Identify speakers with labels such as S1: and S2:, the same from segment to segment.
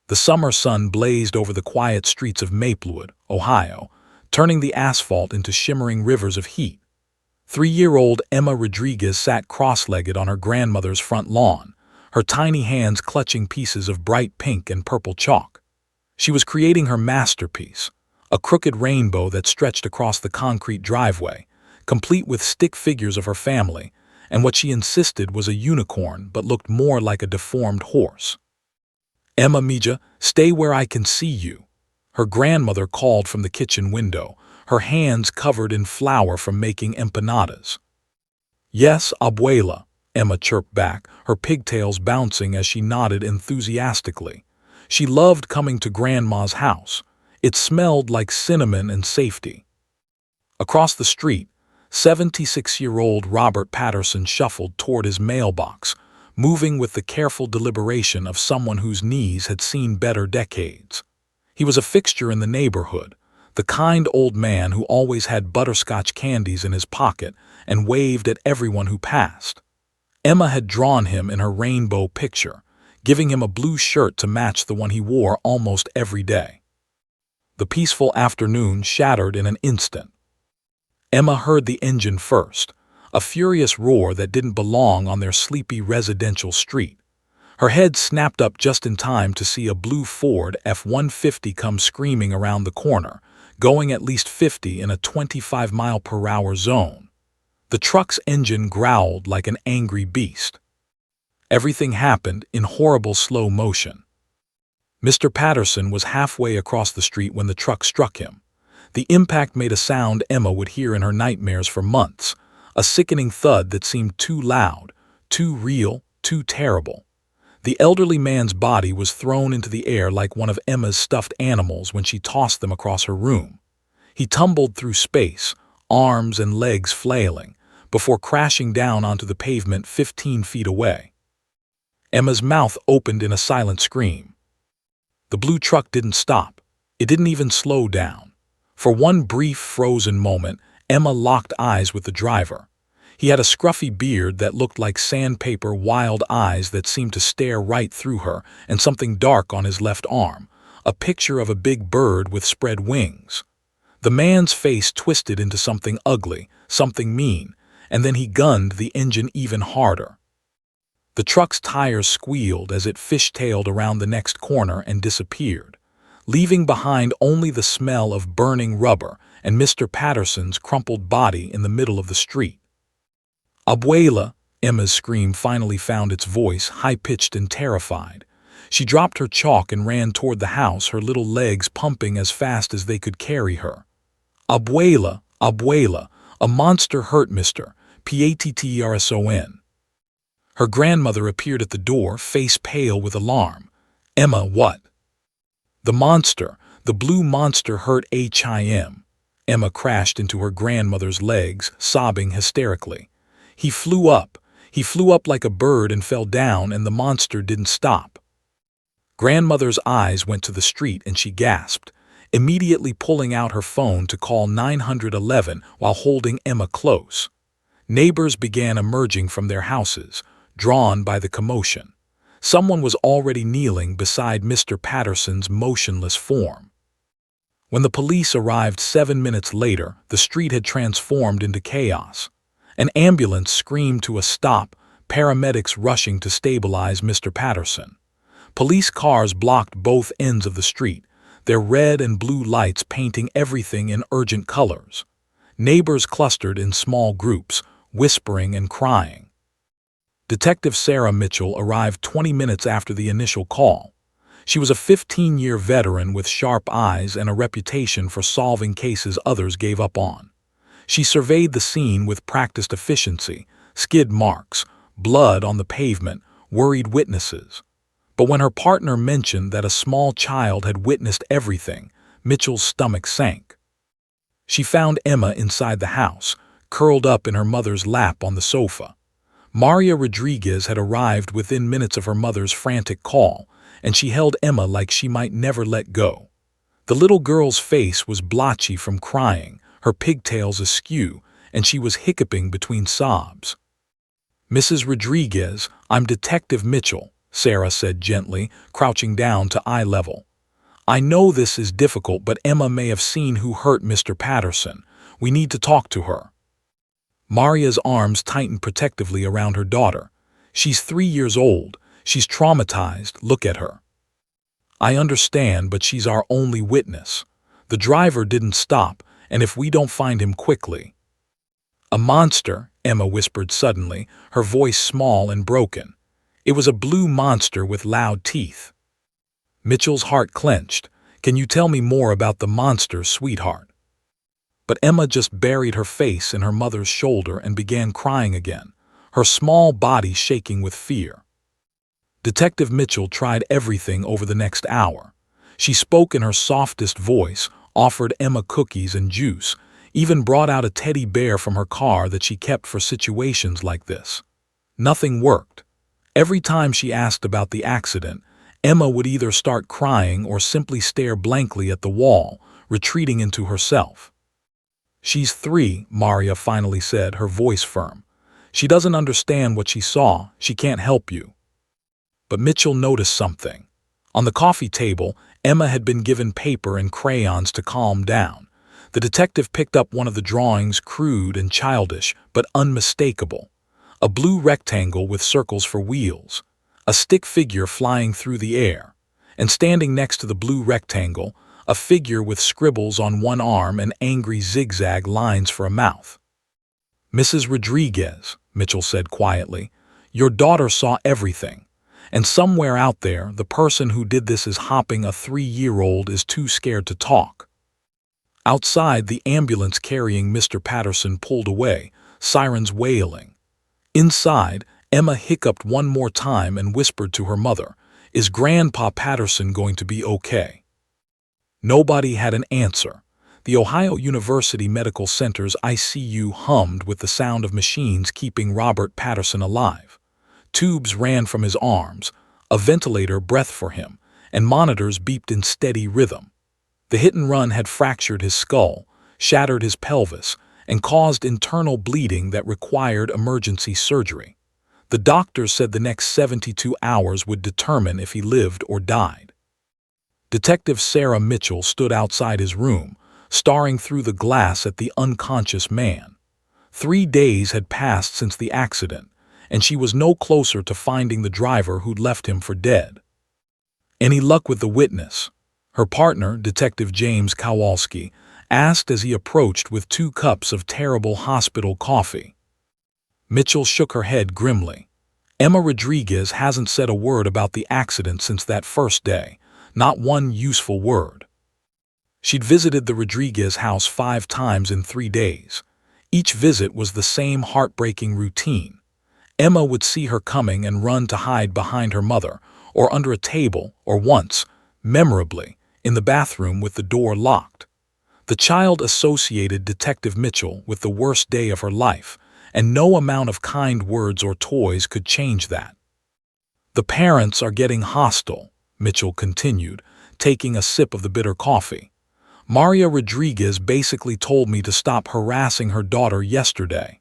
S1: The summer sun blazed over the quiet streets of Maplewood, Ohio, turning the asphalt into shimmering rivers of heat. 3-year-old Emma Rodriguez sat cross-legged on her grandmother's front lawn, her tiny hands clutching pieces of bright pink and purple chalk. She was creating her masterpiece, a crooked rainbow that stretched across the concrete driveway, complete with stick figures of her family, and what she insisted was a unicorn but looked more like a deformed horse. "Emma Mija, stay where I can see you," her grandmother called from the kitchen window, her hands covered in flour from making empanadas. "Yes, abuela," Emma chirped back, her pigtails bouncing as she nodded enthusiastically. She loved coming to Grandma's house. It smelled like cinnamon and safety. Across the street, 76-year-old Robert Patterson shuffled toward his mailbox, moving with the careful deliberation of someone whose knees had seen better decades. He was a fixture in the neighborhood, the kind old man who always had butterscotch candies in his pocket and waved at everyone who passed. Emma had drawn him in her rainbow picture, giving him a blue shirt to match the one he wore almost every day. The peaceful afternoon shattered in an instant. Emma heard the engine first, a furious roar that didn't belong on their sleepy residential street. Her head snapped up just in time to see a blue Ford F-150 come screaming around the corner, going at least 50 in a 25-mile-per-hour zone. The truck's engine growled like an angry beast. Everything happened in horrible slow motion. Mr. Patterson was halfway across the street when the truck struck him. The impact made a sound Emma would hear in her nightmares for months, a sickening thud that seemed too loud, too real, too terrible. The elderly man's body was thrown into the air like one of Emma's stuffed animals when she tossed them across her room. He tumbled through space, arms and legs flailing, before crashing down onto the pavement 15 feet away. Emma's mouth opened in a silent scream. The blue truck didn't stop. It didn't even slow down. For one brief, frozen moment, Emma locked eyes with the driver. He had a scruffy beard that looked like sandpaper, wild eyes that seemed to stare right through her, and something dark on his left arm, a picture of a big bird with spread wings. The man's face twisted into something ugly, something mean, and then he gunned the engine even harder. The truck's tires squealed as it fishtailed around the next corner and disappeared, leaving behind only the smell of burning rubber and Mr. Patterson's crumpled body in the middle of the street. "Abuela," Emma's scream finally found its voice, high-pitched and terrified. She dropped her chalk and ran toward the house, her little legs pumping as fast as they could carry her. "Abuela, abuela, a monster hurt Mr. Patterson." Her grandmother appeared at the door, face pale with alarm. "Emma, what?" "The monster, the blue monster hurt him." Emma crashed into her grandmother's legs, sobbing hysterically. He flew up like a bird and fell down, and the monster didn't stop." Grandmother's eyes went to the street and she gasped, immediately pulling out her phone to call 911 while holding Emma close. Neighbors began emerging from their houses, drawn by the commotion. Someone was already kneeling beside Mr. Patterson's motionless form. When the police arrived 7 minutes later, the street had transformed into chaos. An ambulance screamed to a stop, paramedics rushing to stabilize Mr. Patterson. Police cars blocked both ends of the street, their red and blue lights painting everything in urgent colors. Neighbors clustered in small groups, whispering and crying. Detective Sarah Mitchell arrived 20 minutes after the initial call. She was a 15-year veteran with sharp eyes and a reputation for solving cases others gave up on. She surveyed the scene with practiced efficiency, skid marks, blood on the pavement, worried witnesses. But when her partner mentioned that a small child had witnessed everything, Mitchell's stomach sank. She found Emma inside the house, curled up in her mother's lap on the sofa. Maria Rodriguez had arrived within minutes of her mother's frantic call, and she held Emma like she might never let go. The little girl's face was blotchy from crying, her pigtails askew, and she was hiccuping between sobs. "Mrs. Rodriguez, I'm Detective Mitchell," Sarah said gently, crouching down to eye level. I know this is difficult, but Emma may have seen who hurt Mr. Patterson. We need to talk to her. Maria's arms tightened protectively around her daughter. She's 3 years old. She's traumatized. Look at her. I understand, but she's our only witness. The driver didn't stop, and if we don't find him quickly... A monster, Emma whispered suddenly, her voice small and broken. It was a blue monster with loud teeth. Mitchell's heart clenched. Can you tell me more about the monster, sweetheart? But Emma just buried her face in her mother's shoulder and began crying again, her small body shaking with fear. Detective Mitchell tried everything over the next hour. She spoke in her softest voice, offered Emma cookies and juice, even brought out a teddy bear from her car that she kept for situations like this. Nothing worked. Every time she asked about the accident, Emma would either start crying or simply stare blankly at the wall, retreating into herself. She's 3, Maria finally said, her voice firm. She doesn't understand what she saw. She can't help you. But Mitchell noticed something. On the coffee table, Emma had been given paper and crayons to calm down. The detective picked up one of the drawings, crude and childish, but unmistakable. A blue rectangle with circles for wheels, a stick figure flying through the air, and standing next to the blue rectangle, a figure with scribbles on one arm and angry zigzag lines for a mouth. Mrs. Rodriguez, Mitchell said quietly, your daughter saw everything. And somewhere out there, the person who did this is hopping a 3-year-old is too scared to talk. Outside, the ambulance carrying Mr. Patterson pulled away, sirens wailing. Inside, Emma hiccuped one more time and whispered to her mother, is Grandpa Patterson going to be okay? Nobody had an answer. The Ohio University Medical Center's ICU hummed with the sound of machines keeping Robert Patterson alive. Tubes ran from his arms, a ventilator breathed for him, and monitors beeped in steady rhythm. The hit-and-run had fractured his skull, shattered his pelvis, and caused internal bleeding that required emergency surgery. The doctors said the next 72 hours would determine if he lived or died. Detective Sarah Mitchell stood outside his room, staring through the glass at the unconscious man. 3 days had passed since the accident, and she was no closer to finding the driver who'd left him for dead. Any luck with the witness? Her partner, Detective James Kowalski, asked as he approached with 2 cups of terrible hospital coffee. Mitchell shook her head grimly. Emma Rodriguez hasn't said a word about the accident since that first day, not one useful word. She'd visited the Rodriguez house 5 times in 3 days. Each visit was the same heartbreaking routine. Emma would see her coming and run to hide behind her mother, or under a table, or once, memorably, in the bathroom with the door locked. The child associated Detective Mitchell with the worst day of her life, and no amount of kind words or toys could change that. The parents are getting hostile, Mitchell continued, taking a sip of the bitter coffee. Maria Rodriguez basically told me to stop harassing her daughter yesterday.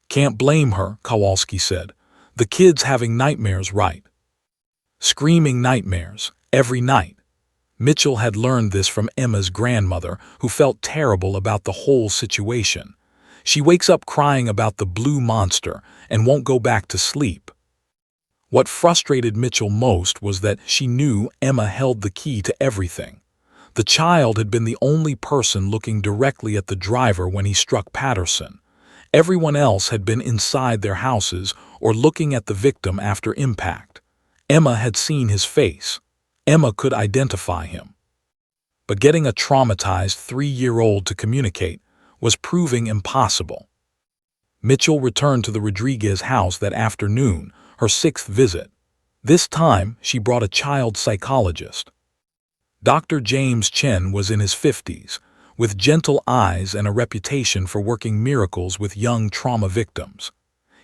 S1: Can't blame her, Kowalski said. The kid's having nightmares, right? Screaming nightmares, every night. Mitchell had learned this from Emma's grandmother, who felt terrible about the whole situation. She wakes up crying about the blue monster and won't go back to sleep. What frustrated Mitchell most was that she knew Emma held the key to everything. The child had been the only person looking directly at the driver when he struck Patterson. Everyone else had been inside their houses or looking at the victim after impact. Emma had seen his face. Emma could identify him. But getting a traumatized 3-year-old to communicate was proving impossible. Mitchell returned to the Rodriguez house that afternoon, her 6th visit. This time, she brought a child psychologist. Dr. James Chen was in his 50s, with gentle eyes and a reputation for working miracles with young trauma victims.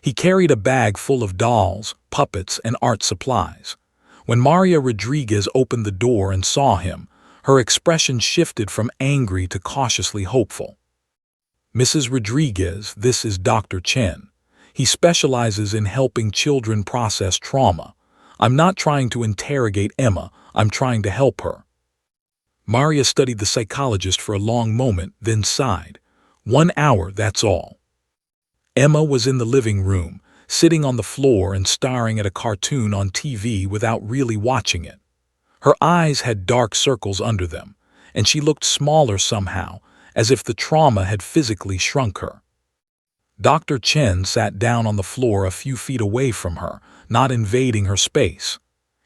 S1: He carried a bag full of dolls, puppets, and art supplies. When Maria Rodriguez opened the door and saw him, her expression shifted from angry to cautiously hopeful. Mrs. Rodriguez, this is Dr. Chen. He specializes in helping children process trauma. I'm not trying to interrogate Emma, I'm trying to help her. Maria studied the psychologist for a long moment, then sighed. 1 hour, that's all. Emma was in the living room, sitting on the floor and staring at a cartoon on TV without really watching it. Her eyes had dark circles under them, and she looked smaller somehow, as if the trauma had physically shrunk her. Dr. Chen sat down on the floor a few feet away from her, not invading her space.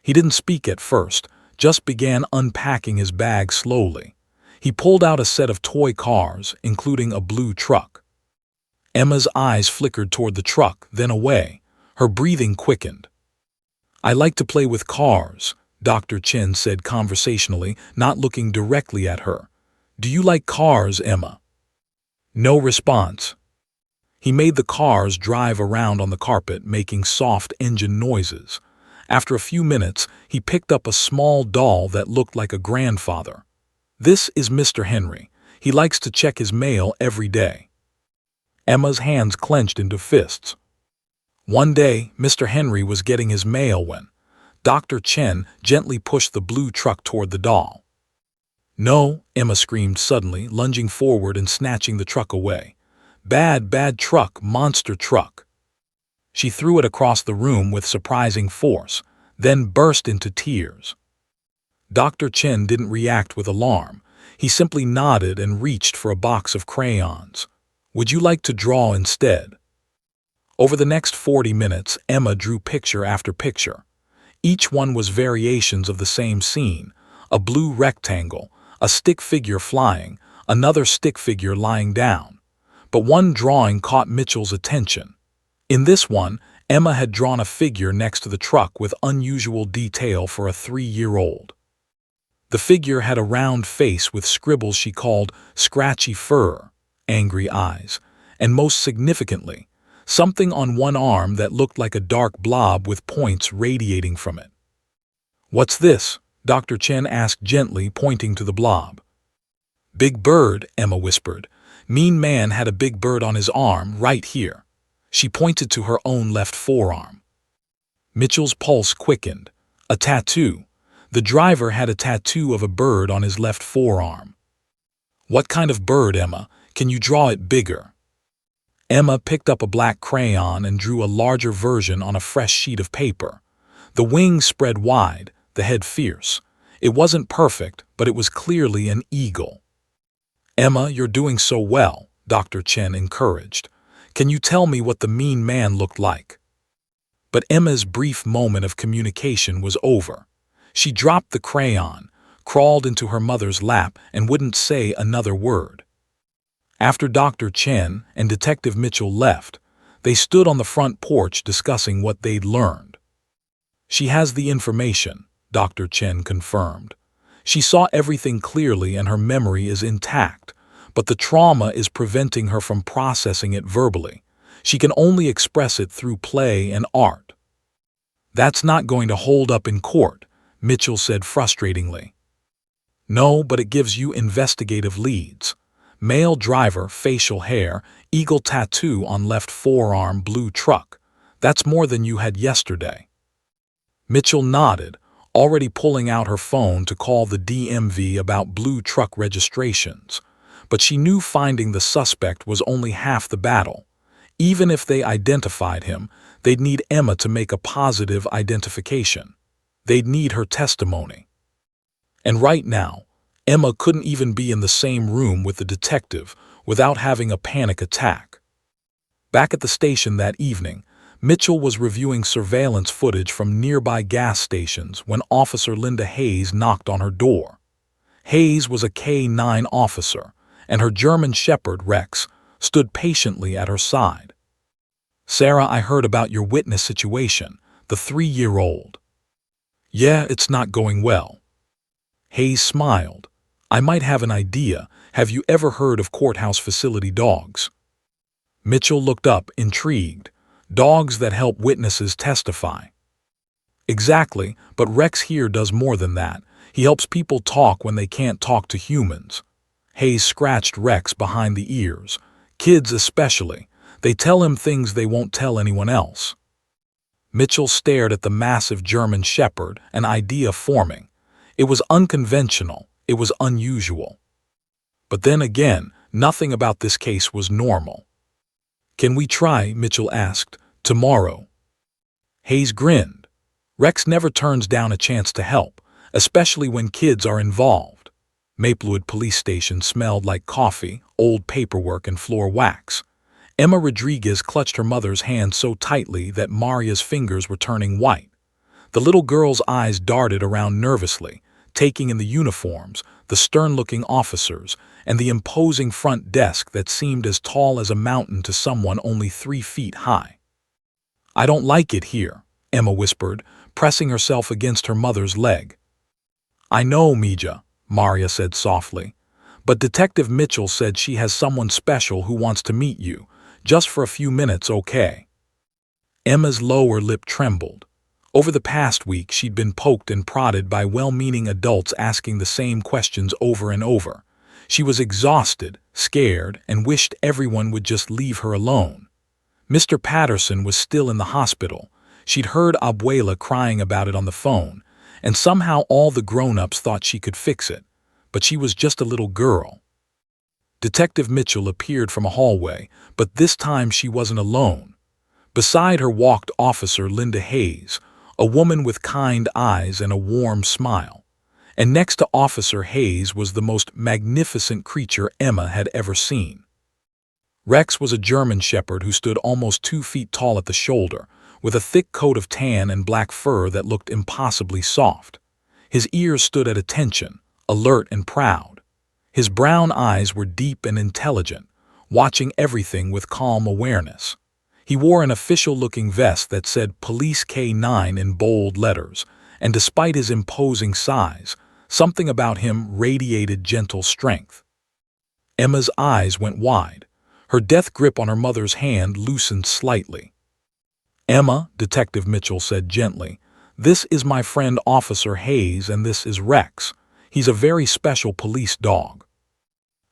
S1: He didn't speak at first, just began unpacking his bag slowly. He pulled out a set of toy cars, including a blue truck. Emma's eyes flickered toward the truck, then away. Her breathing quickened. "I like to play with cars," Dr. Chen said conversationally, not looking directly at her. "Do you like cars, Emma?" No response. He made the cars drive around on the carpet, making soft engine noises. After a few minutes, he picked up a small doll that looked like a grandfather. "This is Mr. Henry. He likes to check his mail every day." Emma's hands clenched into fists. One day, Mr. Henry was getting his mail when Dr. Chen gently pushed the blue truck toward the doll. "No," Emma screamed suddenly, lunging forward and snatching the truck away. "Bad, bad truck, monster truck." She threw it across the room with surprising force, then burst into tears. Dr. Chen didn't react with alarm. He simply nodded and reached for a box of crayons. "Would you like to draw instead?" Over the next 40 minutes, Emma drew picture after picture. Each one was variations of the same scene: a blue rectangle, a stick figure flying, another stick figure lying down. But one drawing caught Mitchell's attention. In this one, Emma had drawn a figure next to the truck with unusual detail for a 3-year-old. The figure had a round face with scribbles she called scratchy fur, angry eyes, and most significantly, something on one arm that looked like a dark blob with points radiating from it. "What's this?" Dr. Chen asked gently, pointing to the blob. "Big bird," Emma whispered. "Mean man had a big bird on his arm, right here." She pointed to her own left forearm. Mitchell's pulse quickened. A tattoo. The driver had a tattoo of a bird on his left forearm. "What kind of bird, Emma? Can you draw it bigger?" Emma picked up a black crayon and drew a larger version on a fresh sheet of paper. The wings spread wide, the head fierce. It wasn't perfect, but it was clearly an eagle. "Emma, you're doing so well," Dr. Chen encouraged. "Can you tell me what the mean man looked like?" But Emma's brief moment of communication was over. She dropped the crayon, crawled into her mother's lap, and wouldn't say another word. After Dr. Chen and Detective Mitchell left, they stood on the front porch discussing what they'd learned. "She has the information," Dr. Chen confirmed. "She saw everything clearly and her memory is intact, but the trauma is preventing her from processing it verbally. She can only express it through play and art." "That's not going to hold up in court," Mitchell said frustratingly. "No, but it gives you investigative leads. Male driver, facial hair, eagle tattoo on left forearm, blue truck. That's more than you had yesterday." Mitchell nodded, already pulling out her phone to call the DMV about blue truck registrations. But she knew finding the suspect was only half the battle. Even if they identified him, they'd need Emma to make a positive identification. They'd need her testimony. And right now, Emma couldn't even be in the same room with the detective without having a panic attack. Back at the station that evening, Mitchell was reviewing surveillance footage from nearby gas stations when Officer Linda Hayes knocked on her door. Hayes was a K-9 officer, and her German Shepherd, Rex, stood patiently at her side. "Sarah, I heard about your witness situation, the 3-year-old. Yeah, it's not going well." Hayes smiled. "I might have an idea. Have you ever heard of courthouse facility dogs?" Mitchell looked up, intrigued. "Dogs that help witnesses testify." "Exactly, but Rex here does more than that. He helps people talk when they can't talk to humans." Hayes scratched Rex behind the ears. "Kids especially. They tell him things they won't tell anyone else." Mitchell stared at the massive German shepherd, an idea forming. It was unconventional, it was unusual. But then again, nothing about this case was normal. "Can we try?" Mitchell asked. "Tomorrow?" Hayes grinned. Rex never turns down a chance to help, especially when kids are involved. Maplewood Police Station smelled like coffee, old paperwork, and floor wax. Emma Rodriguez clutched her mother's hand so tightly that Maria's fingers were turning white. The little girl's eyes darted around nervously, taking in the uniforms, the stern-looking officers, and the imposing front desk that seemed as tall as a mountain to someone only 3 feet high. "I don't like it here," Emma whispered, pressing herself against her mother's leg. "I know, Mija," Maria said softly, "but Detective Mitchell said she has someone special who wants to meet you, just for a few minutes, okay?" Emma's lower lip trembled. Over the past week, she'd been poked and prodded by well-meaning adults asking the same questions over and over. She was exhausted, scared, and wished everyone would just leave her alone. Mr. Patterson was still in the hospital. She'd heard Abuela crying about it on the phone, and somehow all the grown-ups thought she could fix it, but she was just a little girl. Detective Mitchell appeared from a hallway, but this time she wasn't alone. Beside her walked Officer Linda Hayes, a woman with kind eyes and a warm smile. And next to Officer Hayes was the most magnificent creature Emma had ever seen. Rex was a German shepherd who stood almost 2 feet tall at the shoulder, with a thick coat of tan and black fur that looked impossibly soft. His ears stood at attention, alert and proud. His brown eyes were deep and intelligent, watching everything with calm awareness. He wore an official-looking vest that said Police K9 in bold letters, and despite his imposing size, something about him radiated gentle strength. Emma's eyes went wide. Her death grip on her mother's hand loosened slightly. "Emma," Detective Mitchell said gently, "this is my friend Officer Hayes, and this is Rex. He's a very special police dog."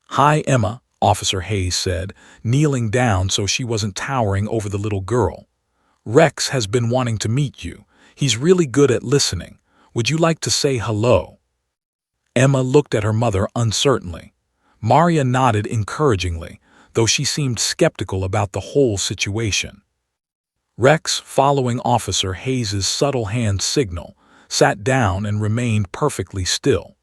S1: "Hi, Emma," Officer Hayes said, kneeling down so she wasn't towering over the little girl. "Rex has been wanting to meet you. He's really good at listening. Would you like to say hello?" Emma looked at her mother uncertainly. Maria nodded encouragingly, though she seemed skeptical about the whole situation. Rex, following Officer Hayes's subtle hand signal, sat down and remained perfectly still.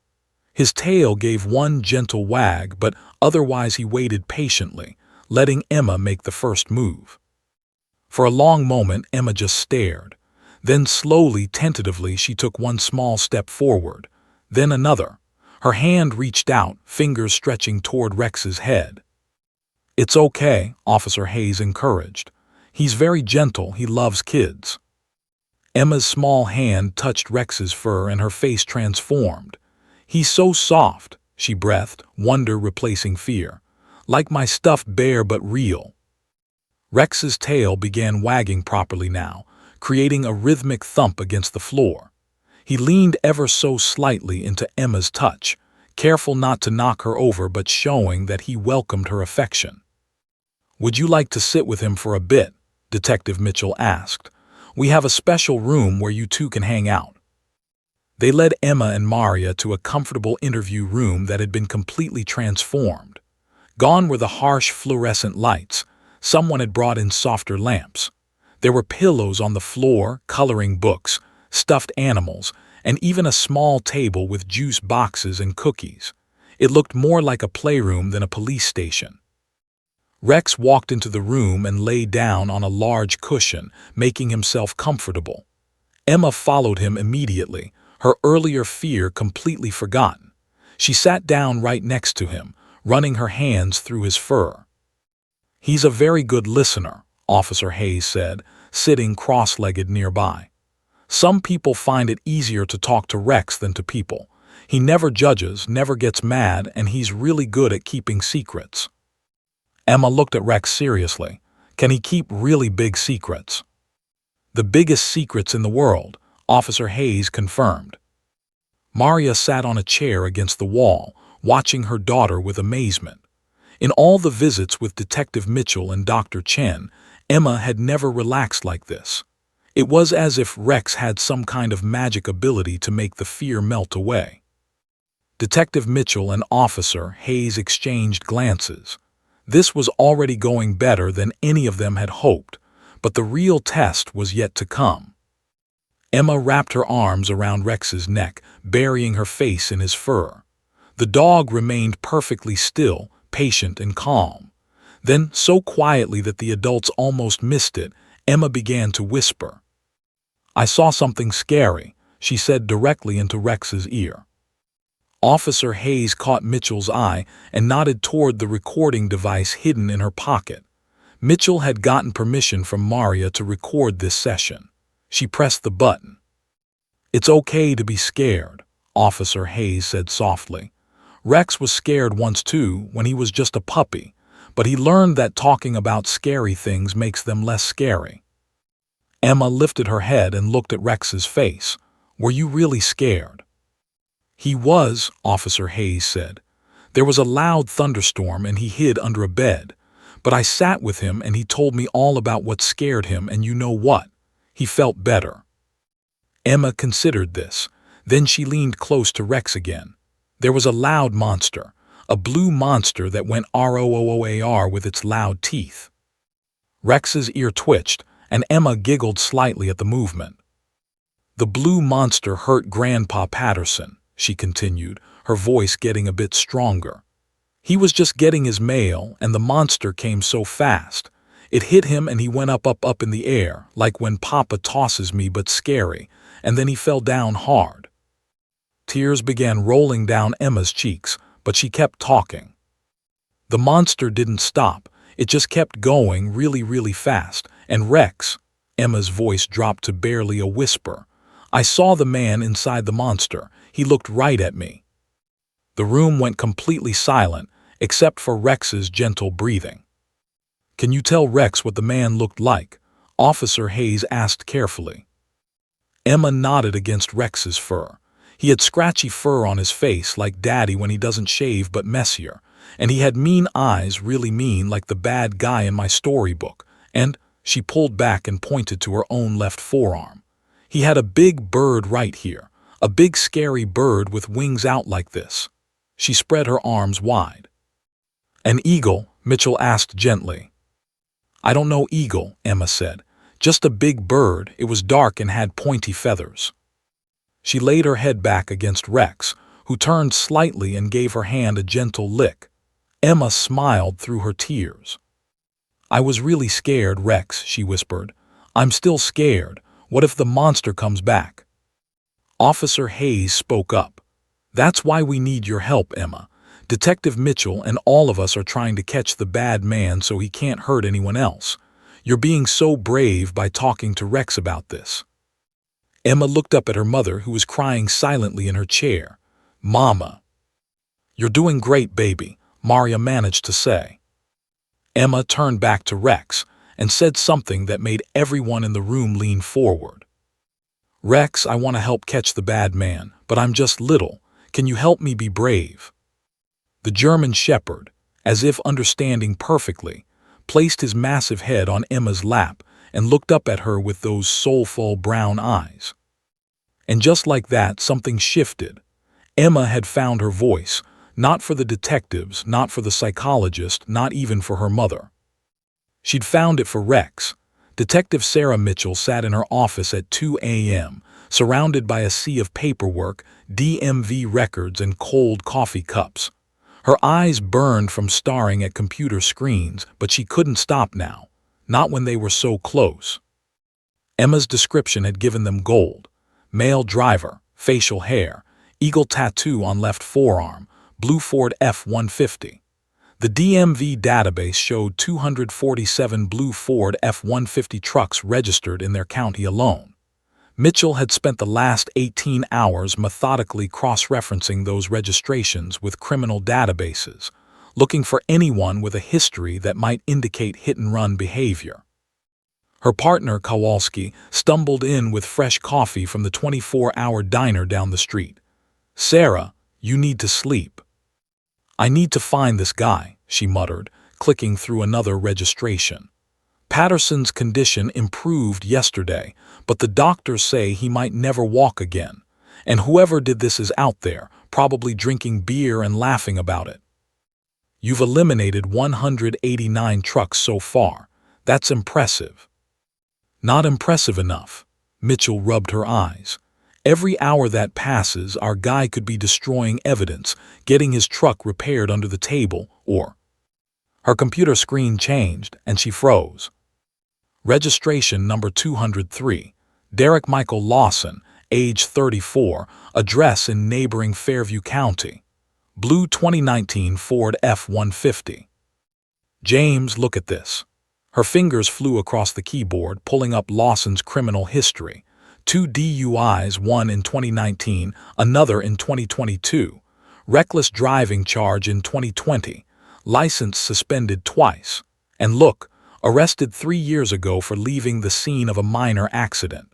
S1: His tail gave one gentle wag, but otherwise he waited patiently, letting Emma make the first move. For a long moment, Emma just stared. Then slowly, tentatively, she took one small step forward, then another. Her hand reached out, fingers stretching toward Rex's head. "It's okay," Officer Hayes encouraged. "He's very gentle, he loves kids." Emma's small hand touched Rex's fur and her face transformed. "He's so soft," she breathed, wonder replacing fear. "Like my stuffed bear, but real." Rex's tail began wagging properly now, creating a rhythmic thump against the floor. He leaned ever so slightly into Emma's touch, careful not to knock her over but showing that he welcomed her affection. "Would you like to sit with him for a bit?" Detective Mitchell asked. "We have a special room where you two can hang out." They led Emma and Maria to a comfortable interview room that had been completely transformed. Gone were the harsh fluorescent lights. Someone had brought in softer lamps. There were pillows on the floor, coloring books, stuffed animals, and even a small table with juice boxes and cookies. It looked more like a playroom than a police station. Rex walked into the room and lay down on a large cushion, making himself comfortable. Emma followed him immediately, her earlier fear completely forgotten. She sat down right next to him, running her hands through his fur. "He's a very good listener," Officer Hayes said, sitting cross-legged nearby. "Some people find it easier to talk to Rex than to people. He never judges, never gets mad, and he's really good at keeping secrets." Emma looked at Rex seriously. "Can he keep really big secrets?" "The biggest secrets in the world," Officer Hayes confirmed. Maria sat on a chair against the wall, watching her daughter with amazement. In all the visits with Detective Mitchell and Dr. Chen, Emma had never relaxed like this. It was as if Rex had some kind of magic ability to make the fear melt away. Detective Mitchell and Officer Hayes exchanged glances. This was already going better than any of them had hoped, but the real test was yet to come. Emma wrapped her arms around Rex's neck, burying her face in his fur. The dog remained perfectly still, patient and calm. Then, so quietly that the adults almost missed it, Emma began to whisper. "I saw something scary," she said directly into Rex's ear. Officer Hayes caught Mitchell's eye and nodded toward the recording device hidden in her pocket. Mitchell had gotten permission from Maria to record this session. She pressed the button. "It's okay to be scared," Officer Hayes said softly. Rex was scared once too, when he was just a puppy, but he learned that talking about scary things makes them less scary. Emma lifted her head and looked at Rex's face. "Were you really scared?" "He was," Officer Hayes said. "There was a loud thunderstorm and he hid under a bed. But I sat with him and he told me all about what scared him, and you know what? He felt better." Emma considered this. Then she leaned close to Rex again. There was a loud monster, a blue monster that went ROOOAR with its loud teeth. Rex's ear twitched, and Emma giggled slightly at the movement. "The blue monster hurt Grandpa Patterson," she continued, her voice getting a bit stronger. "He was just getting his mail, and the monster came so fast. It hit him and he went up in the air, like when Papa tosses me, but scary, and then he fell down hard." Tears began rolling down Emma's cheeks, but she kept talking. "The monster didn't stop. It just kept going really, really fast. And Rex," Emma's voice dropped to barely a whisper, "I saw the man inside the monster. He looked right at me." The room went completely silent, except for Rex's gentle breathing. "Can you tell Rex what the man looked like?" Officer Hayes asked carefully. Emma nodded against Rex's fur. He had scratchy fur on his face like Daddy when he doesn't shave, but messier. And he had mean eyes, really mean, like the bad guy in my storybook. And she pulled back and pointed to her own left forearm. "He had a big bird right here, a big scary bird with wings out like this." She spread her arms wide. "An eagle?" Mitchell asked gently. "I don't know eagle," Emma said. "Just a big bird. It was dark and had pointy feathers." She laid her head back against Rex, who turned slightly and gave her hand a gentle lick. Emma smiled through her tears. "I was really scared, Rex," she whispered. "I'm still scared. What if the monster comes back?" Officer Hayes spoke up. "That's why we need your help, Emma. Detective Mitchell and all of us are trying to catch the bad man so he can't hurt anyone else. You're being so brave by talking to Rex about this." Emma looked up at her mother, who was crying silently in her chair. "Mama." "You're doing great, baby," Maria managed to say. Emma turned back to Rex and said something that made everyone in the room lean forward. "Rex, I want to help catch the bad man, but I'm just little. Can you help me be brave?" The German Shepherd, as if understanding perfectly, placed his massive head on Emma's lap and looked up at her with those soulful brown eyes. And just like that, something shifted. Emma had found her voice, not for the detectives, not for the psychologist, not even for her mother. She'd found it for Rex. Detective Sarah Mitchell sat in her office at 2 a.m., surrounded by a sea of paperwork, DMV records, and cold coffee cups. Her eyes burned from staring at computer screens, but she couldn't stop now, not when they were so close. Emma's description had given them gold. Male driver, facial hair, eagle tattoo on left forearm, blue Ford F-150. The DMV database showed 247 blue Ford F-150 trucks registered in their county alone. Mitchell had spent the last 18 hours methodically cross-referencing those registrations with criminal databases, looking for anyone with a history that might indicate hit-and-run behavior. Her partner, Kowalski, stumbled in with fresh coffee from the 24-hour diner down the street. "Sarah, you need to sleep." "I need to find this guy," she muttered, clicking through another registration. Patterson's condition improved yesterday, but the doctors say he might never walk again. And whoever did this is out there, probably drinking beer and laughing about it. You've eliminated 189 trucks so far. That's impressive. Not impressive enough. Mitchell rubbed her eyes. Every hour that passes, our guy could be destroying evidence, getting his truck repaired under the table, or... Her computer screen changed, and she froze. Registration number 203. Derek Michael Lawson, age 34, address in neighboring Fairview County. Blue 2019 Ford F-150. James, look at this. Her fingers flew across the keyboard, pulling up Lawson's criminal history. 2 DUIs, one in 2019, another in 2022. Reckless driving charge in 2020. License suspended twice. And look, arrested 3 years ago for leaving the scene of a minor accident.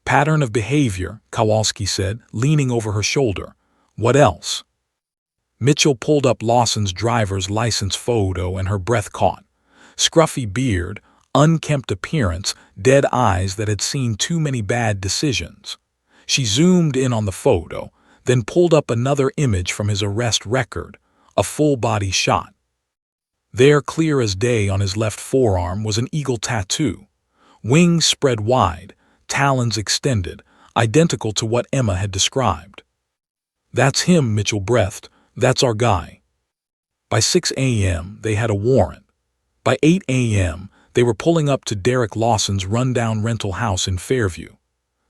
S1: Pattern of behavior, Kowalski said, leaning over her shoulder. What else? Mitchell pulled up Lawson's driver's license photo and her breath caught. Scruffy beard, unkempt appearance, dead eyes that had seen too many bad decisions. She zoomed in on the photo, then pulled up another image from his arrest record, a full-body shot. There, clear as day on his left forearm, was an eagle tattoo. Wings spread wide, talons extended, identical to what Emma had described. That's him, Mitchell breathed. That's our guy. By 6 a.m., they had a warrant. By 8 a.m., they were pulling up to Derek Lawson's rundown rental house in Fairview.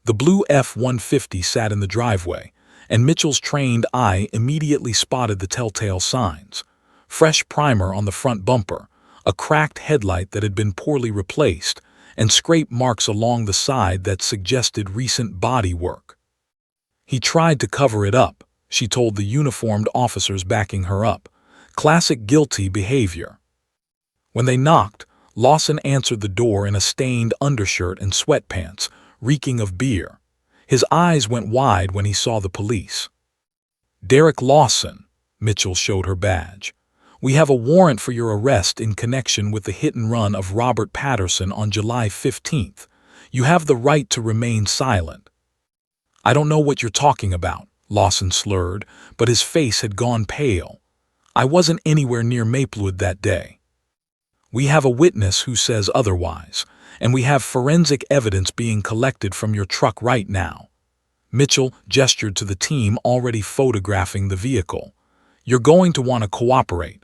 S1: The blue F-150 sat in the driveway, and Mitchell's trained eye immediately spotted the telltale signs. Fresh primer on the front bumper, a cracked headlight that had been poorly replaced, and scrape marks along the side that suggested recent body work. He tried to cover it up, she told the uniformed officers backing her up. Classic guilty behavior. When they knocked, Lawson answered the door in a stained undershirt and sweatpants, reeking of beer. His eyes went wide when he saw the police. Derek Lawson, Mitchell showed her badge. We have a warrant for your arrest in connection with the hit-and-run of Robert Patterson on July 15th. You have the right to remain silent. I don't know what you're talking about, Lawson slurred, but his face had gone pale. I wasn't anywhere near Maplewood that day. We have a witness who says otherwise, and we have forensic evidence being collected from your truck right now. Mitchell gestured to the team already photographing the vehicle. You're going to want to cooperate.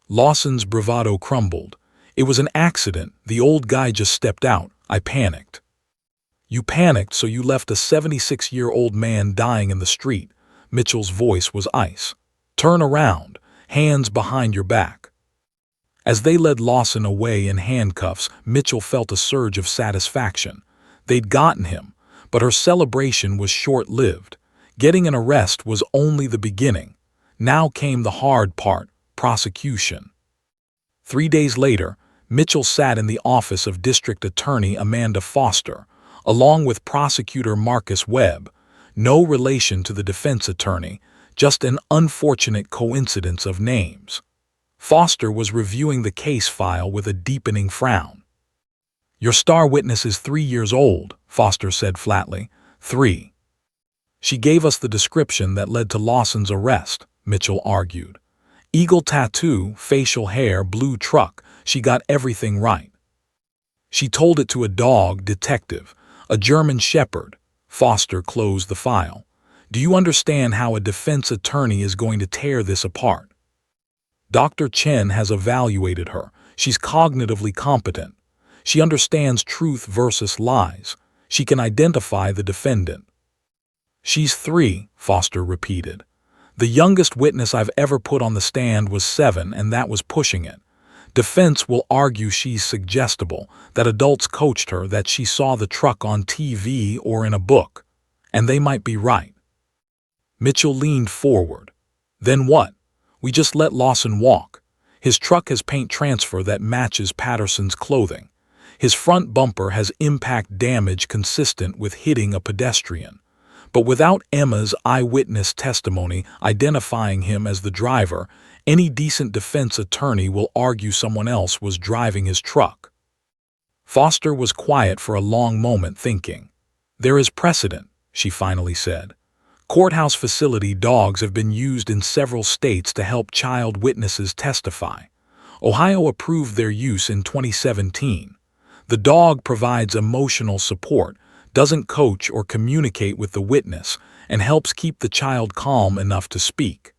S1: Lawson's bravado crumbled. It was an accident. The old guy just stepped out. I panicked. You panicked, so you left a 76-year-old man dying in the street. Mitchell's voice was ice. Turn around, hands behind your back. As they led Lawson away in handcuffs, Mitchell felt a surge of satisfaction. They'd gotten him, but her celebration was short-lived. Getting an arrest was only the beginning. Now came the hard part, prosecution. 3 days later, Mitchell sat in the office of District Attorney Amanda Foster, along with Prosecutor Marcus Webb, no relation to the defense attorney, just an unfortunate coincidence of names. Foster was reviewing the case file with a deepening frown. Your star witness is 3 years old, Foster said flatly. 3. She gave us the description that led to Lawson's arrest, Mitchell argued. Eagle tattoo, facial hair, blue truck. She got everything right. She told it to a dog detective, a German shepherd. Foster closed the file. Do you understand how a defense attorney is going to tear this apart? Dr. Chen has evaluated her. She's cognitively competent. She understands truth versus lies. She can identify the defendant. She's 3, Foster repeated. The youngest witness I've ever put on the stand was 7, and that was pushing it. Defense will argue she's suggestible, that adults coached her, that she saw the truck on TV or in a book. And they might be right. Mitchell leaned forward. Then what? We just let Lawson walk. His truck has paint transfer that matches Patterson's clothing. His front bumper has impact damage consistent with hitting a pedestrian. But without Emma's eyewitness testimony identifying him as the driver, any decent defense attorney will argue someone else was driving his truck. Foster was quiet for a long moment, thinking. "There is precedent," she finally said. "Courthouse facility dogs have been used in several states to help child witnesses testify. Ohio approved their use in 2017. The dog provides emotional support, doesn't coach or communicate with the witness, and helps keep the child calm enough to speak."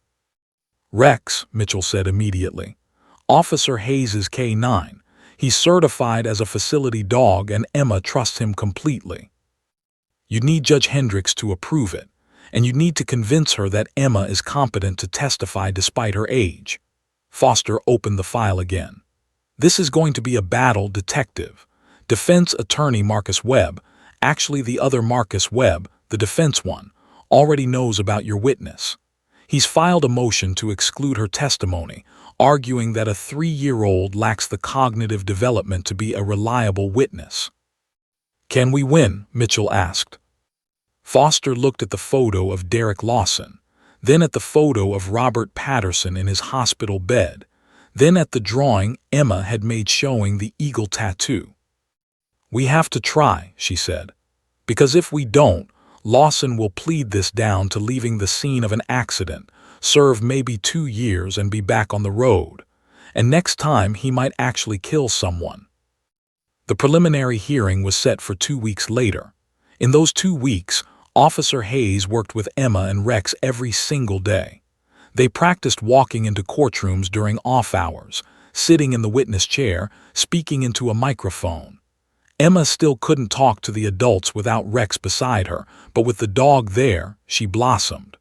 S1: "Rex," Mitchell said immediately. "Officer Hayes is K9. He's certified as a facility dog and Emma trusts him completely. You need Judge Hendricks to approve it, and you need to convince her that Emma is competent to testify despite her age." Foster opened the file again. "This is going to be a battle, Detective. Defense attorney Marcus Webb, actually the other Marcus Webb, the defense one, already knows about your witness. He's filed a motion to exclude her testimony, arguing that a 3-year-old lacks the cognitive development to be a reliable witness." "Can we win?" Mitchell asked. Foster looked at the photo of Derek Lawson, then at the photo of Robert Patterson in his hospital bed, then at the drawing Emma had made showing the eagle tattoo. "We have to try," she said, "because if we don't, Lawson will plead this down to leaving the scene of an accident, serve maybe 2 years and be back on the road. And next time he might actually kill someone." The preliminary hearing was set for 2 weeks later. In those 2 weeks, Officer Hayes worked with Emma and Rex every single day. They practiced walking into courtrooms during off hours, sitting in the witness chair, speaking into a microphone. Emma still couldn't talk to the adults without Rex beside her, but with the dog there, she blossomed.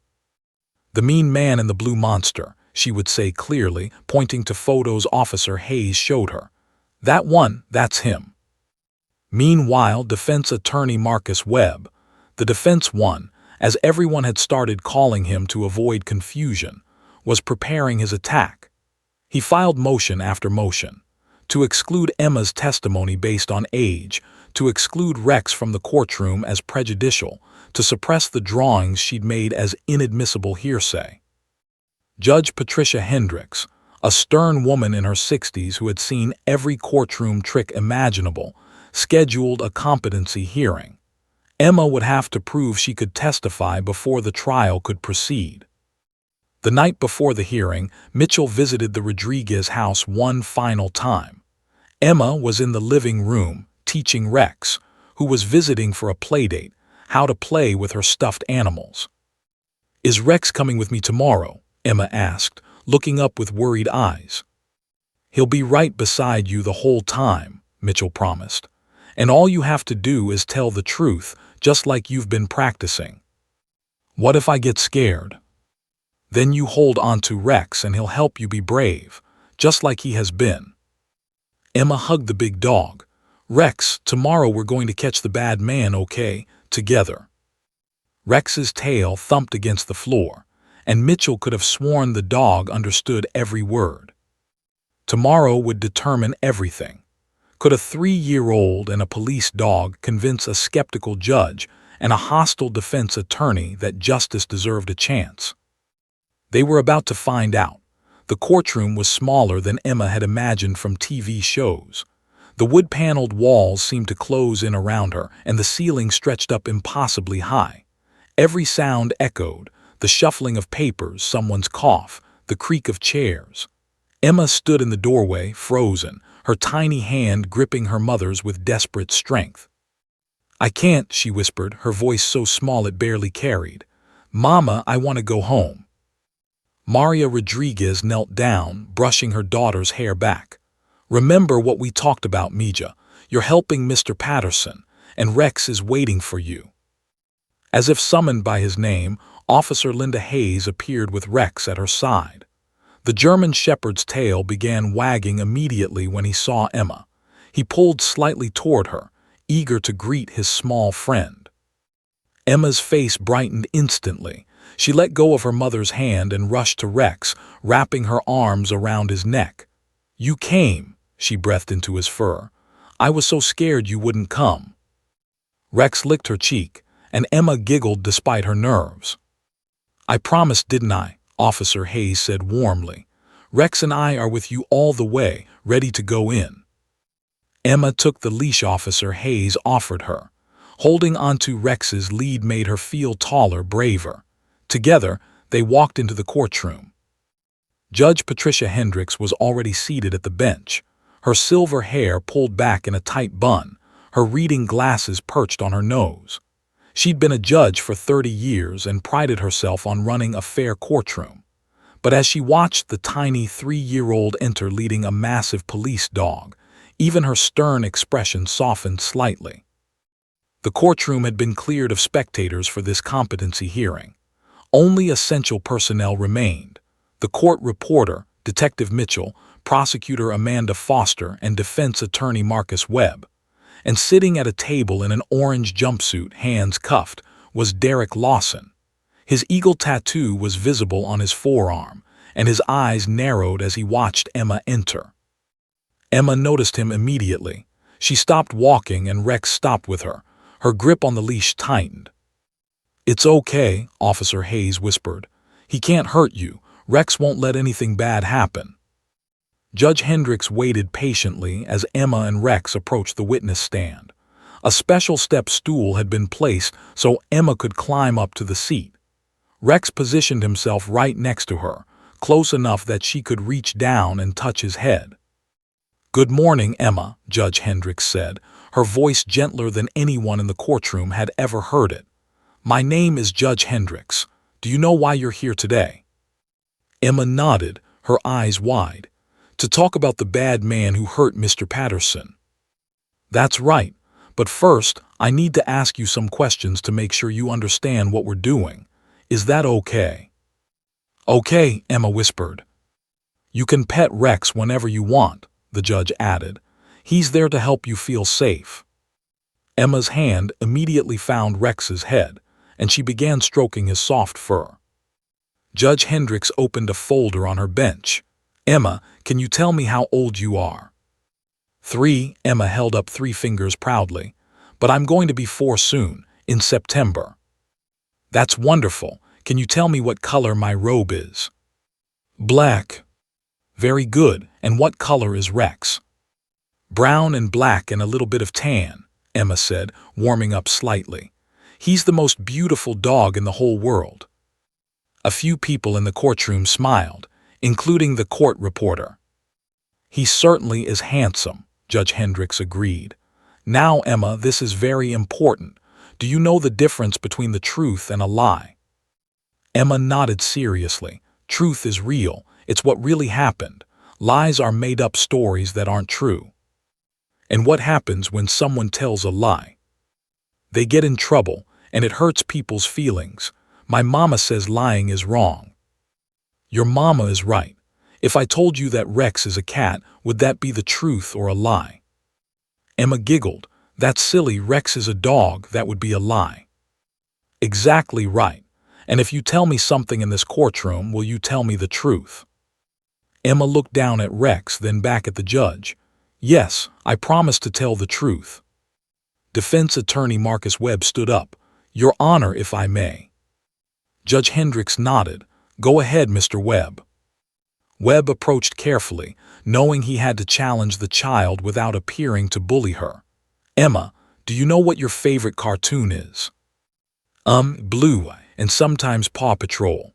S1: "The mean man in the blue monster," she would say clearly, pointing to photos Officer Hayes showed her. "That one, that's him." Meanwhile, defense attorney Marcus Webb, the defense one, as everyone had started calling him to avoid confusion, was preparing his attack. He filed motion after motion. To exclude Emma's testimony based on age, to exclude Rex from the courtroom as prejudicial, to suppress the drawings she'd made as inadmissible hearsay. Judge Patricia Hendricks, a stern woman in her 60s who had seen every courtroom trick imaginable, scheduled a competency hearing. Emma would have to prove she could testify before the trial could proceed. The night before the hearing, Mitchell visited the Rodriguez house one final time. Emma was in the living room, teaching Rex, who was visiting for a playdate, how to play with her stuffed animals. "Is Rex coming with me tomorrow?" Emma asked, looking up with worried eyes. "He'll be right beside you the whole time," Mitchell promised. "And all you have to do is tell the truth, just like you've been practicing." "What if I get scared?" "Then you hold on to Rex and he'll help you be brave, just like he has been." Emma hugged the big dog. "Rex, tomorrow we're going to catch the bad man, okay? Together." Rex's tail thumped against the floor, and Mitchell could have sworn the dog understood every word. Tomorrow would determine everything. Could a 3-year-old and a police dog convince a skeptical judge and a hostile defense attorney that justice deserved a chance? They were about to find out. The courtroom was smaller than Emma had imagined from TV shows. The wood-paneled walls seemed to close in around her, and the ceiling stretched up impossibly high. Every sound echoed, the shuffling of papers, someone's cough, the creak of chairs. Emma stood in the doorway, frozen, her tiny hand gripping her mother's with desperate strength. "I can't," she whispered, her voice so small it barely carried. "Mama, I want to go home." Maria Rodriguez knelt down, brushing her daughter's hair back. "Remember what we talked about, Mija. You're helping Mr. Patterson, and Rex is waiting for you." As if summoned by his name, Officer Linda Hayes appeared with Rex at her side. The German shepherd's tail began wagging immediately when he saw Emma. He pulled slightly toward her, eager to greet his small friend. Emma's face brightened instantly. She let go of her mother's hand and rushed to Rex, wrapping her arms around his neck. "You came," she breathed into his fur. "I was so scared you wouldn't come." Rex licked her cheek, and Emma giggled despite her nerves. "I promised, didn't I?" Officer Hayes said warmly. "Rex and I are with you all the way, ready to go in." Emma took the leash Officer Hayes offered her. Holding onto Rex's lead made her feel taller, braver. Together, they walked into the courtroom. Judge Patricia Hendricks was already seated at the bench, her silver hair pulled back in a tight bun, her reading glasses perched on her nose. She'd been a judge for 30 years and prided herself on running a fair courtroom. But as she watched the tiny 3-year-old enter leading a massive police dog, even her stern expression softened slightly. The courtroom had been cleared of spectators for this competency hearing. Only essential personnel remained: the court reporter, Detective Mitchell, prosecutor Amanda Foster, and defense attorney Marcus Webb. And sitting at a table in an orange jumpsuit, hands cuffed, was Derek Lawson. His eagle tattoo was visible on his forearm, and his eyes narrowed as he watched Emma enter. Emma noticed him immediately. She stopped walking and Rex stopped with her. Her grip on the leash tightened. "It's okay," Officer Hayes whispered. "He can't hurt you. Rex won't let anything bad happen." Judge Hendricks waited patiently as Emma and Rex approached the witness stand. A special step stool had been placed so Emma could climb up to the seat. Rex positioned himself right next to her, close enough that she could reach down and touch his head. "Good morning, Emma," Judge Hendricks said, her voice gentler than anyone in the courtroom had ever heard it. "My name is Judge Hendricks. Do you know why you're here today?" Emma nodded, her eyes wide. "To talk about the bad man who hurt Mr. Patterson." "That's right. But first, I need to ask you some questions to make sure you understand what we're doing. Is that okay?" "Okay," Emma whispered. "You can pet Rex whenever you want," the judge added. "He's there to help you feel safe." Emma's hand immediately found Rex's head, and she began stroking his soft fur. Judge Hendricks opened a folder on her bench. "Emma, can you tell me how old you are?" 3, Emma held up 3 fingers proudly. "But I'm going to be 4 soon, in September." "That's wonderful. Can you tell me what color my robe is?" "Black." "Very good. And what color is Rex?" "Brown and black and a little bit of tan," Emma said, warming up slightly. "He's the most beautiful dog in the whole world." A few people in the courtroom smiled, including the court reporter. "He certainly is handsome," Judge Hendricks agreed. "Now, Emma, this is very important. Do you know the difference between the truth and a lie?" Emma nodded seriously. "Truth is real. It's what really happened. Lies are made-up stories that aren't true." "And what happens when someone tells a lie?" "They get in trouble, and it hurts people's feelings. My mama says lying is wrong." "Your mama is right. If I told you that Rex is a cat, would that be the truth or a lie?" Emma giggled. "That's silly. Rex is a dog. That would be a lie." "Exactly right. And if you tell me something in this courtroom, will you tell me the truth?" Emma looked down at Rex, then back at the judge. "Yes, I promise to tell the truth." Defense attorney Marcus Webb stood up. "Your Honor, if I may." Judge Hendricks nodded. "Go ahead, Mr. Webb." Webb approached carefully, knowing he had to challenge the child without appearing to bully her. "Emma, do you know what your favorite cartoon is?" Blue, and sometimes Paw Patrol."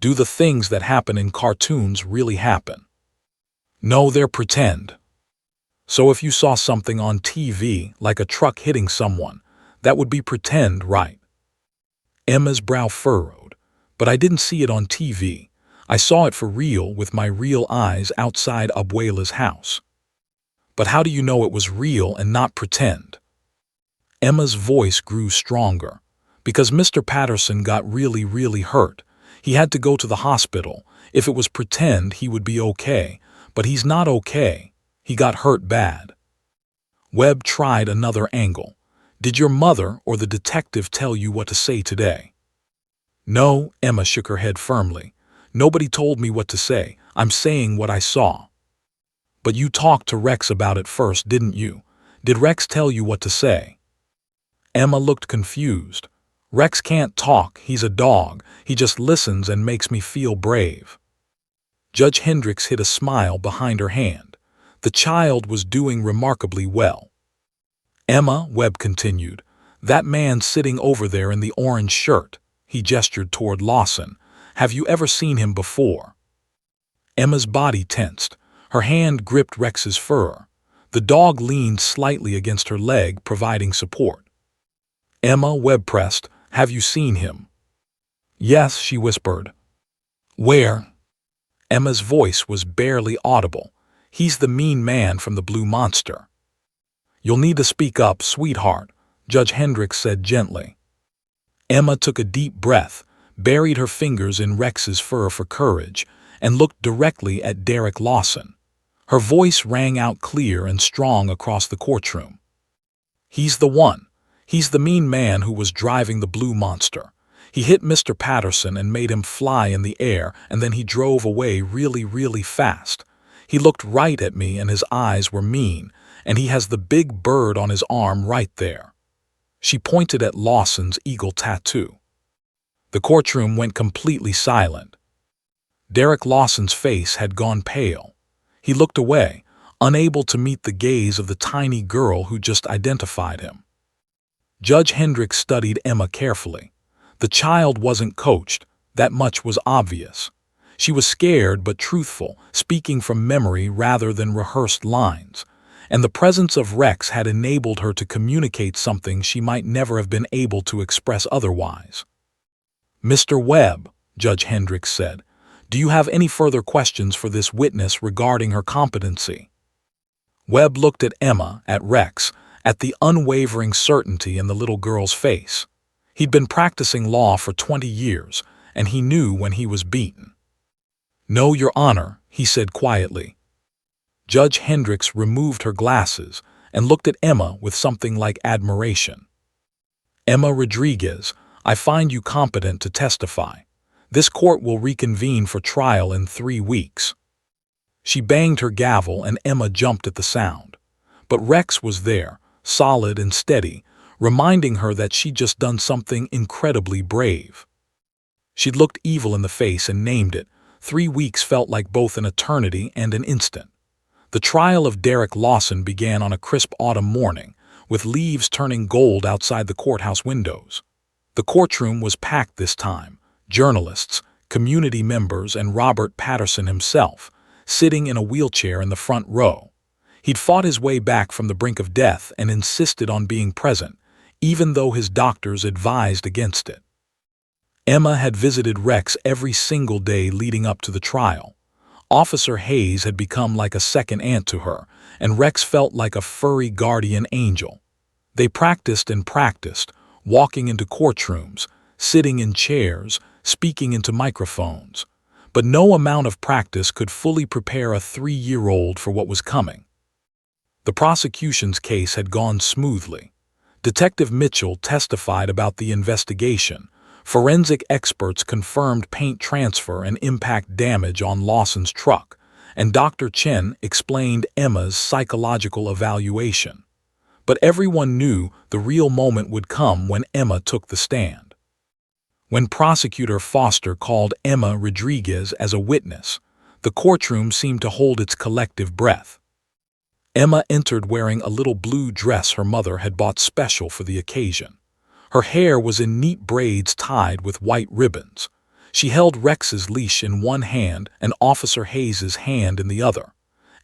S1: "Do the things that happen in cartoons really happen?" "No, they're pretend." "So if you saw something on TV, like a truck hitting someone, that would be pretend, right?" Emma's brow furrowed. "But I didn't see it on TV. I saw it for real with my real eyes outside Abuela's house." "But how do you know it was real and not pretend?" Emma's voice grew stronger. "Because Mr. Patterson got really, really hurt. He had to go to the hospital. If it was pretend, he would be okay. But he's not okay. He got hurt bad." Webb tried another angle. "Did your mother or the detective tell you what to say today?" "No," Emma shook her head firmly. "Nobody told me what to say. I'm saying what I saw." "But you talked to Rex about it first, didn't you? Did Rex tell you what to say?" Emma looked confused. Rex can't talk, he's a dog, he just listens and makes me feel brave. Judge Hendricks hid a smile behind her hand. The child was doing remarkably well. Emma, Webb continued, that man sitting over there in the orange shirt, he gestured toward Lawson. Have you ever seen him before? Emma's body tensed. Her hand gripped Rex's fur. The dog leaned slightly against her leg, providing support. Emma, Webb pressed, have you seen him? Yes, she whispered. Where? Emma's voice was barely audible. He's the mean man from the Blue Monster. You'll need to speak up, sweetheart, Judge Hendricks said gently. Emma took a deep breath, buried her fingers in Rex's fur for courage, and looked directly at Derek Lawson. Her voice rang out clear and strong across the courtroom. He's the one. He's the mean man who was driving the Blue Monster. He hit Mr. Patterson and made him fly in the air, and then he drove away really, really fast. He looked right at me and his eyes were mean, and he has the big bird on his arm right there. She pointed at Lawson's eagle tattoo. The courtroom went completely silent. Derek Lawson's face had gone pale. He looked away, unable to meet the gaze of the tiny girl who just identified him. Judge Hendricks studied Emma carefully. The child wasn't coached, that much was obvious. She was scared but truthful, speaking from memory rather than rehearsed lines, and the presence of Rex had enabled her to communicate something she might never have been able to express otherwise. Mr. Webb, Judge Hendricks said, do you have any further questions for this witness regarding her competency? Webb looked at Emma, at Rex, at the unwavering certainty in the little girl's face. He'd been practicing law for 20 years, and he knew when he was beaten. No, Your Honor, he said quietly. Judge Hendricks removed her glasses and looked at Emma with something like admiration. Emma Rodriguez, I find you competent to testify. This court will reconvene for trial in 3 weeks. She banged her gavel and Emma jumped at the sound. But Rex was there, solid and steady, reminding her that she'd just done something incredibly brave. She'd looked evil in the face and named it. 3 weeks felt like both an eternity and an instant. The trial of Derek Lawson began on a crisp autumn morning, with leaves turning gold outside the courthouse windows. The courtroom was packed this time, journalists, community members, and Robert Patterson himself, sitting in a wheelchair in the front row. He'd fought his way back from the brink of death and insisted on being present, even though his doctors advised against it. Emma had visited Rex every single day leading up to the trial. Officer Hayes had become like a second aunt to her, and Rex felt like a furry guardian angel. They practiced and practiced, walking into courtrooms, sitting in chairs, speaking into microphones. But no amount of practice could fully prepare a 3-year-old for what was coming. The prosecution's case had gone smoothly. Detective Mitchell testified about the investigation. Forensic experts confirmed paint transfer and impact damage on Lawson's truck, and Dr. Chen explained Emma's psychological evaluation. But everyone knew the real moment would come when Emma took the stand. When Prosecutor Foster called Emma Rodriguez as a witness, the courtroom seemed to hold its collective breath. Emma entered wearing a little blue dress her mother had bought special for the occasion. Her hair was in neat braids tied with white ribbons. She held Rex's leash in one hand and Officer Hayes's hand in the other.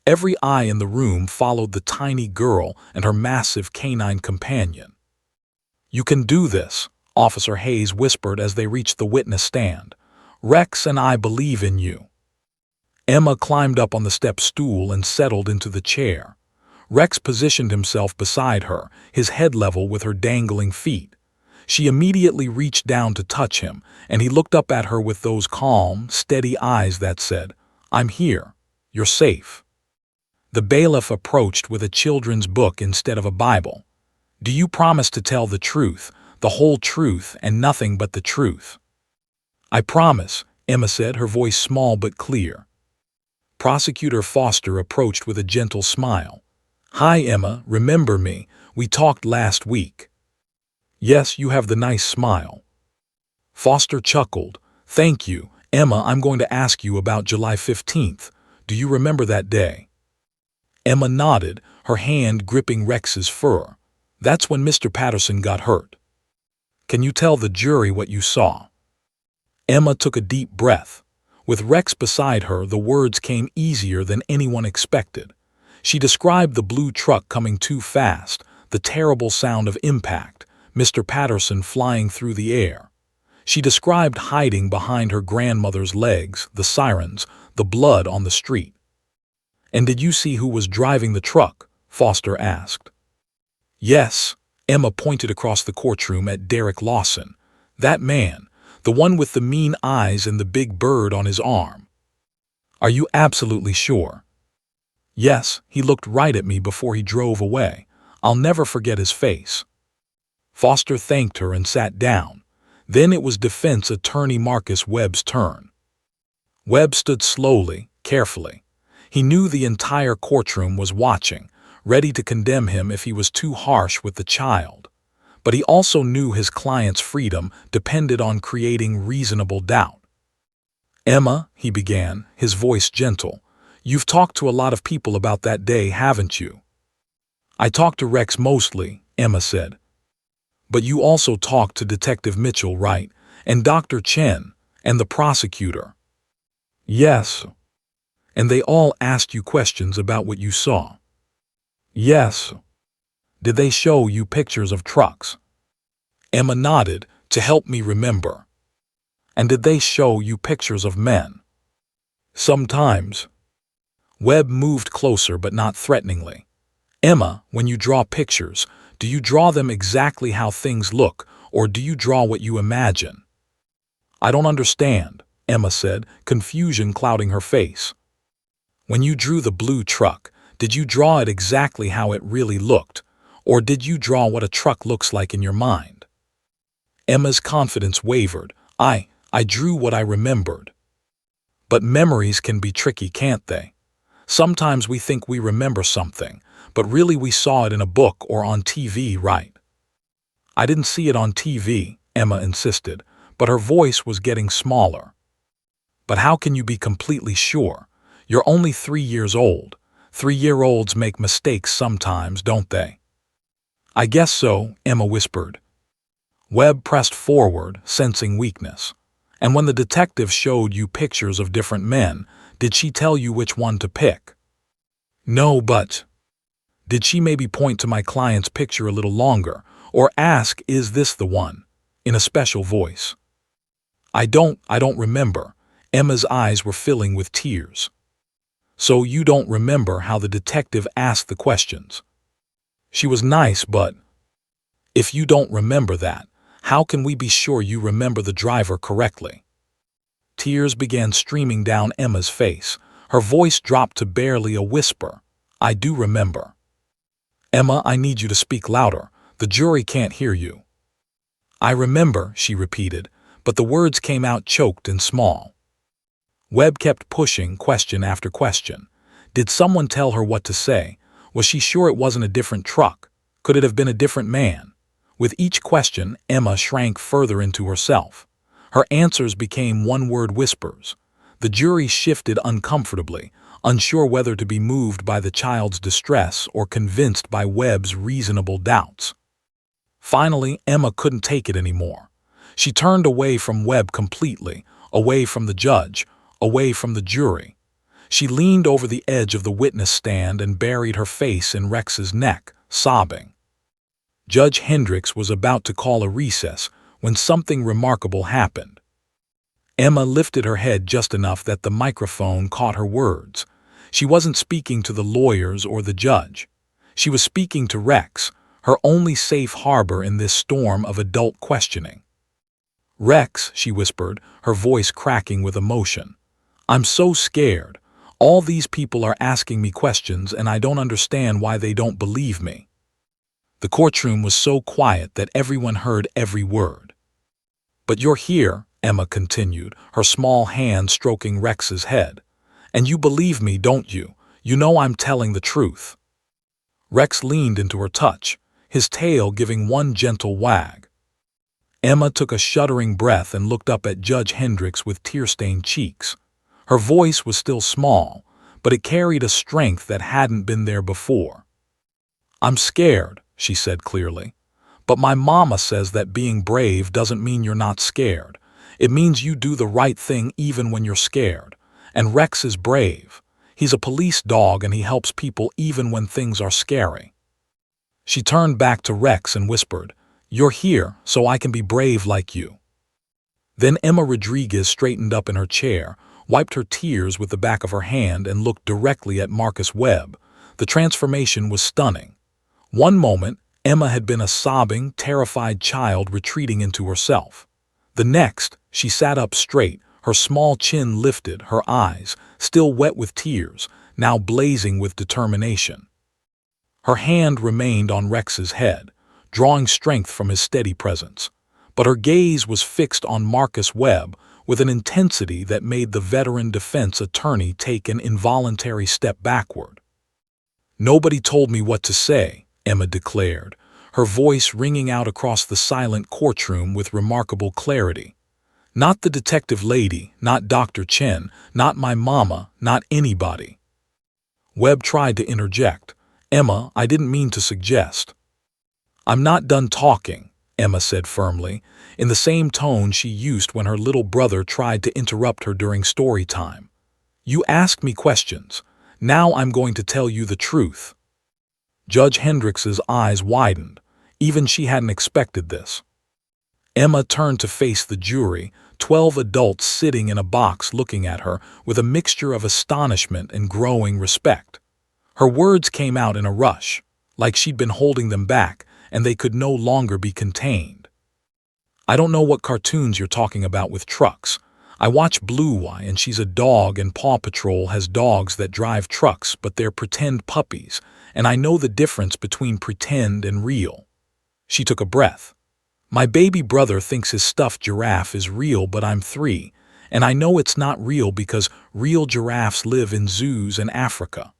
S1: Every eye in the room followed the tiny girl and her massive canine companion. "You can do this," Officer Hayes whispered as they reached the witness stand. "Rex and I believe in you." Emma climbed up on the step stool and settled into the chair. Rex positioned himself beside her, his head level with her dangling feet. She immediately reached down to touch him, and he looked up at her with those calm, steady eyes that said, "I'm here. You're safe." The bailiff approached with a children's book instead of a Bible. "Do you promise to tell the truth, the whole truth, and nothing but the truth?" "I promise," Emma said, her voice small but clear. Prosecutor Foster approached with a gentle smile. "Hi, Emma, remember me? We talked last week." Yes, you have the nice smile. Foster chuckled. Thank you. Emma, I'm going to ask you about July 15th. Do you remember that day? Emma nodded, her hand gripping Rex's fur. That's when Mr. Patterson got hurt. Can you tell the jury what you saw? Emma took a deep breath. With Rex beside her, the words came easier than anyone expected. She described the blue truck coming too fast, the terrible sound of impact, Mr. Patterson flying through the air. She described hiding behind her grandmother's legs, the sirens, the blood on the street. And did you see who was driving the truck? Foster asked. Yes, Emma pointed across the courtroom at Derek Lawson. That man, the one with the mean eyes and the big bird on his arm. Are you absolutely sure? Yes, he looked right at me before he drove away. I'll never forget his face. Foster thanked her and sat down. Then it was defense attorney Marcus Webb's turn. Webb stood slowly, carefully. He knew the entire courtroom was watching, ready to condemn him if he was too harsh with the child. But he also knew his client's freedom depended on creating reasonable doubt. Emma, he began, his voice gentle, you've talked to a lot of people about that day, haven't you? I talked to Rex mostly, Emma said. But you also talked to Detective Mitchell, right? And Dr. Chen, and the prosecutor. Yes. And they all asked you questions about what you saw. Yes. Did they show you pictures of trucks? Emma nodded, to help me remember. And did they show you pictures of men? Sometimes. Webb moved closer but not threateningly. Emma, when you draw pictures, do you draw them exactly how things look, or do you draw what you imagine? I don't understand, Emma said, confusion clouding her face. When you drew the blue truck, did you draw it exactly how it really looked, or did you draw what a truck looks like in your mind? Emma's confidence wavered. I drew what I remembered. But memories can be tricky, can't they? Sometimes we think we remember something, but really we saw it in a book or on TV, right? I didn't see it on TV, Emma insisted, but her voice was getting smaller. But how can you be completely sure? You're only 3 years old. 3-year-olds make mistakes sometimes, don't they? I guess so, Emma whispered. Webb pressed forward, sensing weakness. And when the detective showed you pictures of different men, did she tell you which one to pick? No, but... Did she maybe point to my client's picture a little longer, or ask, is this the one, in a special voice? I don't remember. Emma's eyes were filling with tears. So you don't remember how the detective asked the questions? She was nice, but... If you don't remember that, how can we be sure you remember the driver correctly? Tears began streaming down Emma's face. Her voice dropped to barely a whisper. I do remember. Emma, I need you to speak louder. The jury can't hear you. I remember, she repeated, but the words came out choked and small. Webb kept pushing question after question. Did someone tell her what to say? Was she sure it wasn't a different truck? Could it have been a different man? With each question, Emma shrank further into herself. Her answers became one-word whispers. The jury shifted uncomfortably, unsure whether to be moved by the child's distress or convinced by Webb's reasonable doubts. Finally, Emma couldn't take it anymore. She turned away from Webb completely, away from the judge, away from the jury. She leaned over the edge of the witness stand and buried her face in Rex's neck, sobbing. Judge Hendricks was about to call a recess when something remarkable happened. Emma lifted her head just enough that the microphone caught her words. She wasn't speaking to the lawyers or the judge. She was speaking to Rex, her only safe harbor in this storm of adult questioning. Rex, she whispered, her voice cracking with emotion. I'm so scared. All these people are asking me questions and I don't understand why they don't believe me. The courtroom was so quiet that everyone heard every word. But you're here, Emma continued, her small hand stroking Rex's head. And you believe me, don't you? You know I'm telling the truth. Rex leaned into her touch, his tail giving one gentle wag. Emma took a shuddering breath and looked up at Judge Hendricks with tear-stained cheeks. Her voice was still small, but it carried a strength that hadn't been there before. "I'm scared," she said clearly. "But my mama says that being brave doesn't mean you're not scared. It means you do the right thing even when you're scared. And Rex is brave. He's a police dog and he helps people even when things are scary." She turned back to Rex and whispered, "You're here, so I can be brave like you." Then Emma Rodriguez straightened up in her chair, wiped her tears with the back of her hand, and looked directly at Marcus Webb. The transformation was stunning. One moment, Emma had been a sobbing, terrified child retreating into herself. The next, she sat up straight, her small chin lifted, her eyes, still wet with tears, now blazing with determination. Her hand remained on Rex's head, drawing strength from his steady presence. But her gaze was fixed on Marcus Webb with an intensity that made the veteran defense attorney take an involuntary step backward. "Nobody told me what to say," Emma declared, her voice ringing out across the silent courtroom with remarkable clarity. "Not the detective lady, not Dr. Chen, not my mama, not anybody." Webb tried to interject. "Emma, I didn't mean to suggest." "I'm not done talking," Emma said firmly, in the same tone she used when her little brother tried to interrupt her during story time. "You asked me questions. Now I'm going to tell you the truth." Judge Hendricks's eyes widened. Even she hadn't expected this. Emma turned to face the jury, 12 adults sitting in a box looking at her with a mixture of astonishment and growing respect. Her words came out in a rush, like she'd been holding them back, and they could no longer be contained. "I don't know what cartoons you're talking about with trucks. I watch Blue Eye and she's a dog, and Paw Patrol has dogs that drive trucks, but they're pretend puppies, and I know the difference between pretend and real." She took a breath. "My baby brother thinks his stuffed giraffe is real, but I'm 3, and I know it's not real because real giraffes live in zoos in Africa."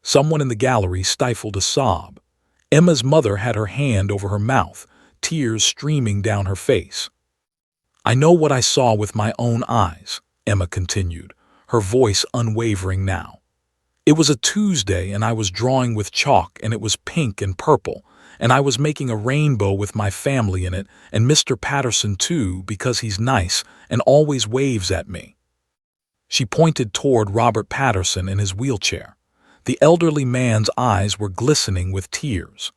S1: Someone in the gallery stifled a sob. Emma's mother had her hand over her mouth, tears streaming down her face. "I know what I saw with my own eyes," Emma continued, her voice unwavering now. "It was a Tuesday and I was drawing with chalk, and it was pink and purple, and I was making a rainbow with my family in it, and Mr. Patterson too, because he's nice and always waves at me." She pointed toward Robert Patterson in his wheelchair. The elderly man's eyes were glistening with tears.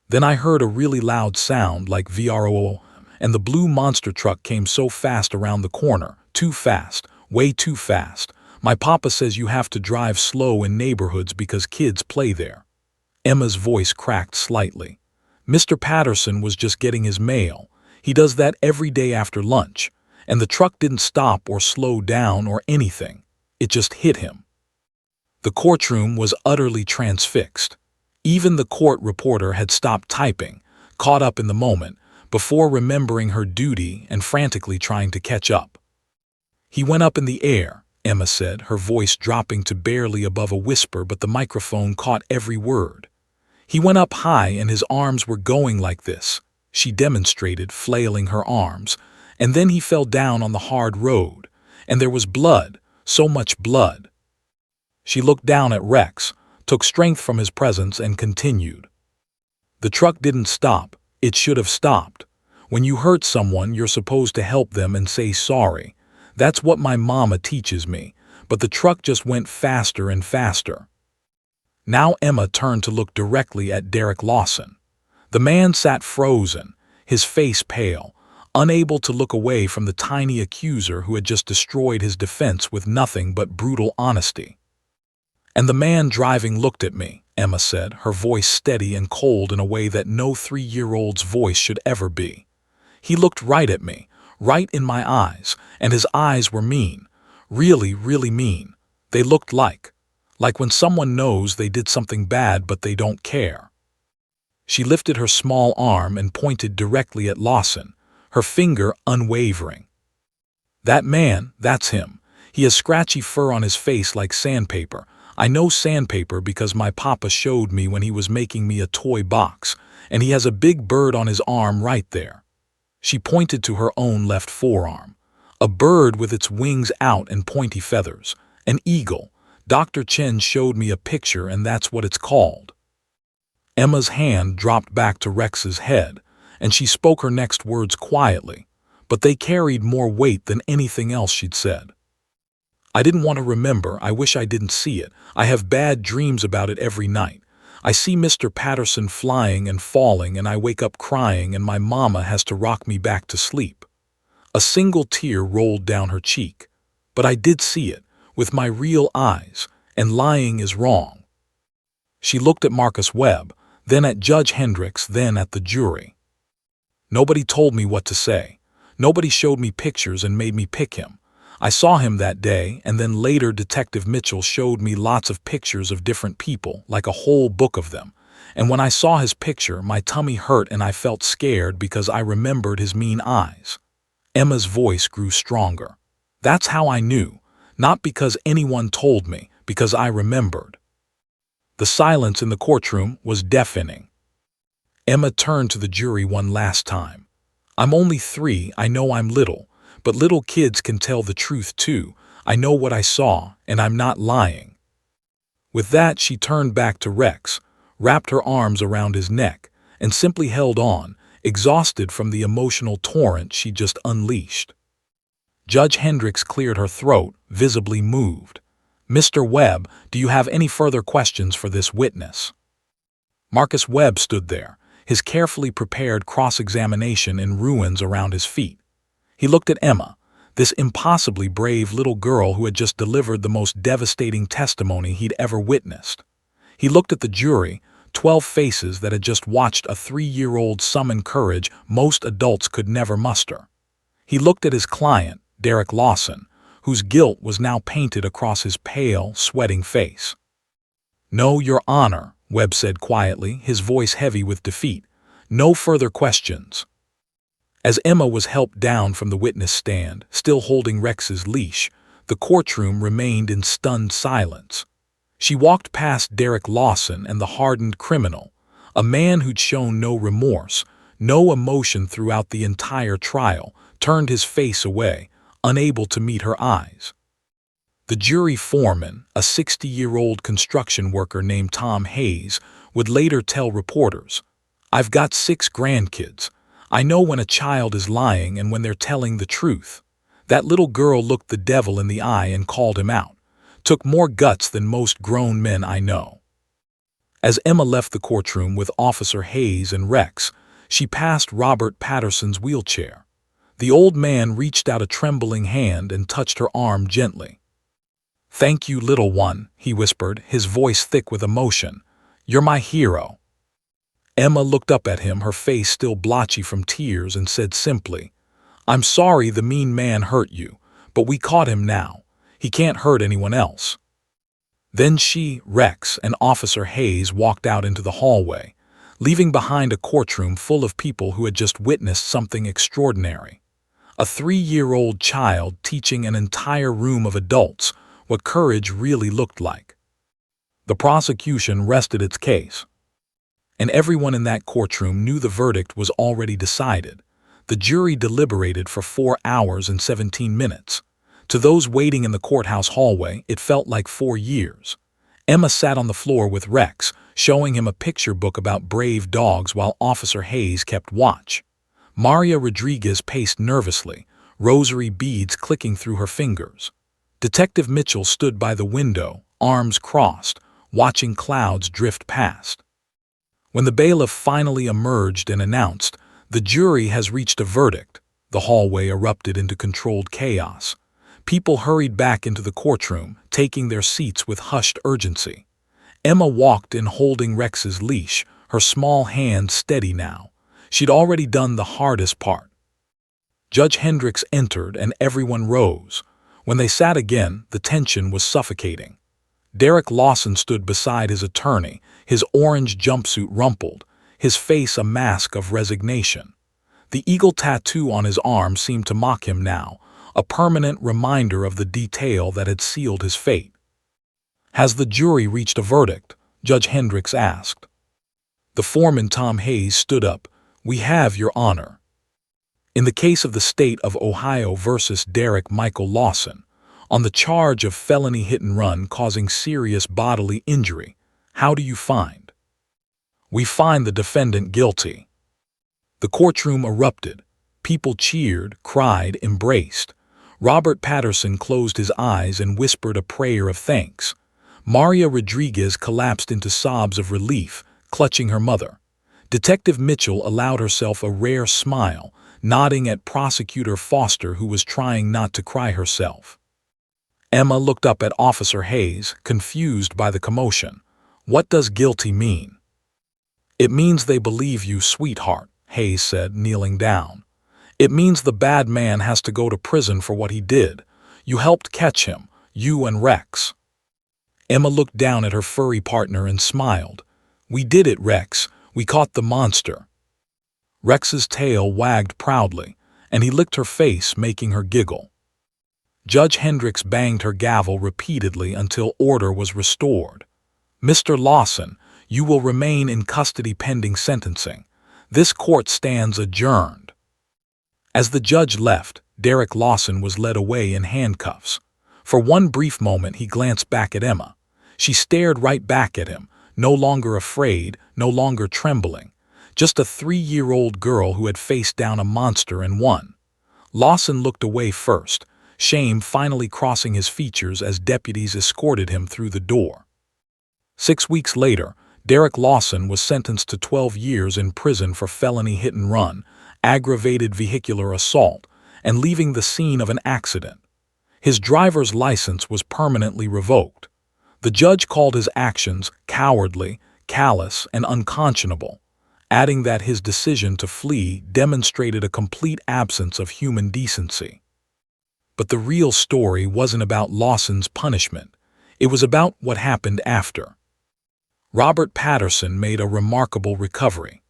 S1: Then I heard a really loud sound like VROO, and the blue monster truck came so fast around the corner, too fast, way too fast. My papa says you have to drive slow in neighborhoods because kids play there. Emma's voice cracked slightly. "Mr. Patterson was just getting his mail. He does that every day after lunch, and the truck didn't stop or slow down or anything. It just hit him." The courtroom was utterly transfixed. Even the court reporter had stopped typing, caught up in the moment, before remembering her duty and frantically trying to catch up. "He went up in the air," Emma said, her voice dropping to barely above a whisper, but the microphone caught every word. "He went up high and his arms were going like this," she demonstrated, flailing her arms, "and then he fell down on the hard road, and there was blood, so much blood." She looked down at Rex, took strength from his presence, and continued. "The truck didn't stop. It should have stopped. When you hurt someone, you're supposed to help them and say sorry. That's what my mama teaches me, but the truck just went faster and faster." Now Emma turned to look directly at Derek Lawson. The man sat frozen, his face pale, unable to look away from the tiny accuser who had just destroyed his defense with nothing but brutal honesty. "And the man driving looked at me," Emma said, her voice steady and cold in a way that no 3-year-old's voice should ever be. "He looked right at me, right in my eyes, and his eyes were mean, really, really mean. They looked like when someone knows they did something bad but they don't care." She lifted her small arm and pointed directly at Lawson, her finger unwavering. "That man, that's him. He has scratchy fur on his face like sandpaper. I know sandpaper because my papa showed me when he was making me a toy box, and he has a big bird on his arm right there." She pointed to her own left forearm. A bird with its wings out and pointy feathers. An eagle. Dr. Chen showed me a picture and that's what it's called. Emma's hand dropped back to Rex's head, and she spoke her next words quietly, but they carried more weight than anything else she'd said. I didn't want to remember. I wish I didn't see it. I have bad dreams about it every night. I see Mr. Patterson flying and falling, and I wake up crying, and my mama has to rock me back to sleep. A single tear rolled down her cheek. But I did see it, with my real eyes, and lying is wrong. She looked at Marcus Webb, then at Judge Hendricks, then at the jury. Nobody told me what to say. Nobody showed me pictures and made me pick him. I saw him that day, and then later Detective Mitchell showed me lots of pictures of different people, like a whole book of them. And when I saw his picture, my tummy hurt and I felt scared because I remembered his mean eyes. Emma's voice grew stronger. That's how I knew, not because anyone told me, because I remembered. The silence in the courtroom was deafening. Emma turned to the jury one last time. I'm only 3, I know I'm little. But little kids can tell the truth too. I know what I saw, and I'm not lying. With that, she turned back to Rex, wrapped her arms around his neck, and simply held on, exhausted from the emotional torrent she just unleashed. Judge Hendricks cleared her throat, visibly moved. Mr. Webb, do you have any further questions for this witness? Marcus Webb stood there, his carefully prepared cross-examination in ruins around his feet. He looked at Emma, this impossibly brave little girl who had just delivered the most devastating testimony he'd ever witnessed. He looked at the jury, 12 faces that had just watched a 3-year-old summon courage most adults could never muster. He looked at his client, Derek Lawson, whose guilt was now painted across his pale, sweating face. No, Your Honor, Webb said quietly, his voice heavy with defeat. No further questions. As Emma was helped down from the witness stand, still holding Rex's leash, the courtroom remained in stunned silence. She walked past Derek Lawson and the hardened criminal, a man who'd shown no remorse, no emotion throughout the entire trial, turned his face away, unable to meet her eyes. The jury foreman, a 60-year-old construction worker named Tom Hayes, would later tell reporters, "I've got 6 grandkids. I know when a child is lying and when they're telling the truth. That little girl looked the devil in the eye and called him out. Took more guts than most grown men I know." As Emma left the courtroom with Officer Hayes and Rex, she passed Robert Patterson's wheelchair. The old man reached out a trembling hand and touched her arm gently. "Thank you, little one," he whispered, his voice thick with emotion. "You're my hero." Emma looked up at him, her face still blotchy from tears, and said simply, "I'm sorry the mean man hurt you, but we caught him now. He can't hurt anyone else." Then she, Rex, and Officer Hayes walked out into the hallway, leaving behind a courtroom full of people who had just witnessed something extraordinary. A 3-year-old child teaching an entire room of adults what courage really looked like. The prosecution rested its case. And everyone in that courtroom knew the verdict was already decided. The jury deliberated for 4 hours and 17 minutes. To those waiting in the courthouse hallway, it felt like 4 years. Emma sat on the floor with Rex, showing him a picture book about brave dogs while Officer Hayes kept watch. Maria Rodriguez paced nervously, rosary beads clicking through her fingers. Detective Mitchell stood by the window, arms crossed, watching clouds drift past. When the bailiff finally emerged and announced, "The jury has reached a verdict," the hallway erupted into controlled chaos. People hurried back into the courtroom, taking their seats with hushed urgency. Emma walked in holding Rex's leash, her small hand steady now. She'd already done the hardest part. Judge Hendricks entered and everyone rose. When they sat again, the tension was suffocating. Derek Lawson stood beside his attorney, his orange jumpsuit rumpled, his face a mask of resignation. The eagle tattoo on his arm seemed to mock him now, a permanent reminder of the detail that had sealed his fate. "Has the jury reached a verdict?" Judge Hendricks asked. The foreman Tom Hayes stood up. "We have, Your Honor." In the case of the state of Ohio versus Derek Michael Lawson, on the charge of felony hit-and-run causing serious bodily injury, how do you find? We find the defendant guilty. The courtroom erupted. People cheered, cried, embraced. Robert Patterson closed his eyes and whispered a prayer of thanks. Maria Rodriguez collapsed into sobs of relief, clutching her mother. Detective Mitchell allowed herself a rare smile, nodding at Prosecutor Foster, who was trying not to cry herself. Emma looked up at Officer Hayes, confused by the commotion. What does guilty mean? It means they believe you, sweetheart, Hayes said, kneeling down. It means the bad man has to go to prison for what he did. You helped catch him, you and Rex. Emma looked down at her furry partner and smiled. We did it, Rex. We caught the monster. Rex's tail wagged proudly, and he licked her face, making her giggle. Judge Hendricks banged her gavel repeatedly until order was restored. Mr. Lawson, you will remain in custody pending sentencing. This court stands adjourned. As the judge left, Derek Lawson was led away in handcuffs. For one brief moment he glanced back at Emma. She stared right back at him, no longer afraid, no longer trembling. Just a 3-year-old girl who had faced down a monster and won. Lawson looked away first, shame finally crossing his features as deputies escorted him through the door. 6 weeks later, Derek Lawson was sentenced to 12 years in prison for felony hit-and-run, aggravated vehicular assault, and leaving the scene of an accident. His driver's license was permanently revoked. The judge called his actions cowardly, callous, and unconscionable, adding that his decision to flee demonstrated a complete absence of human decency. But the real story wasn't about Lawson's punishment. It was about what happened after. Robert Patterson made a remarkable recovery.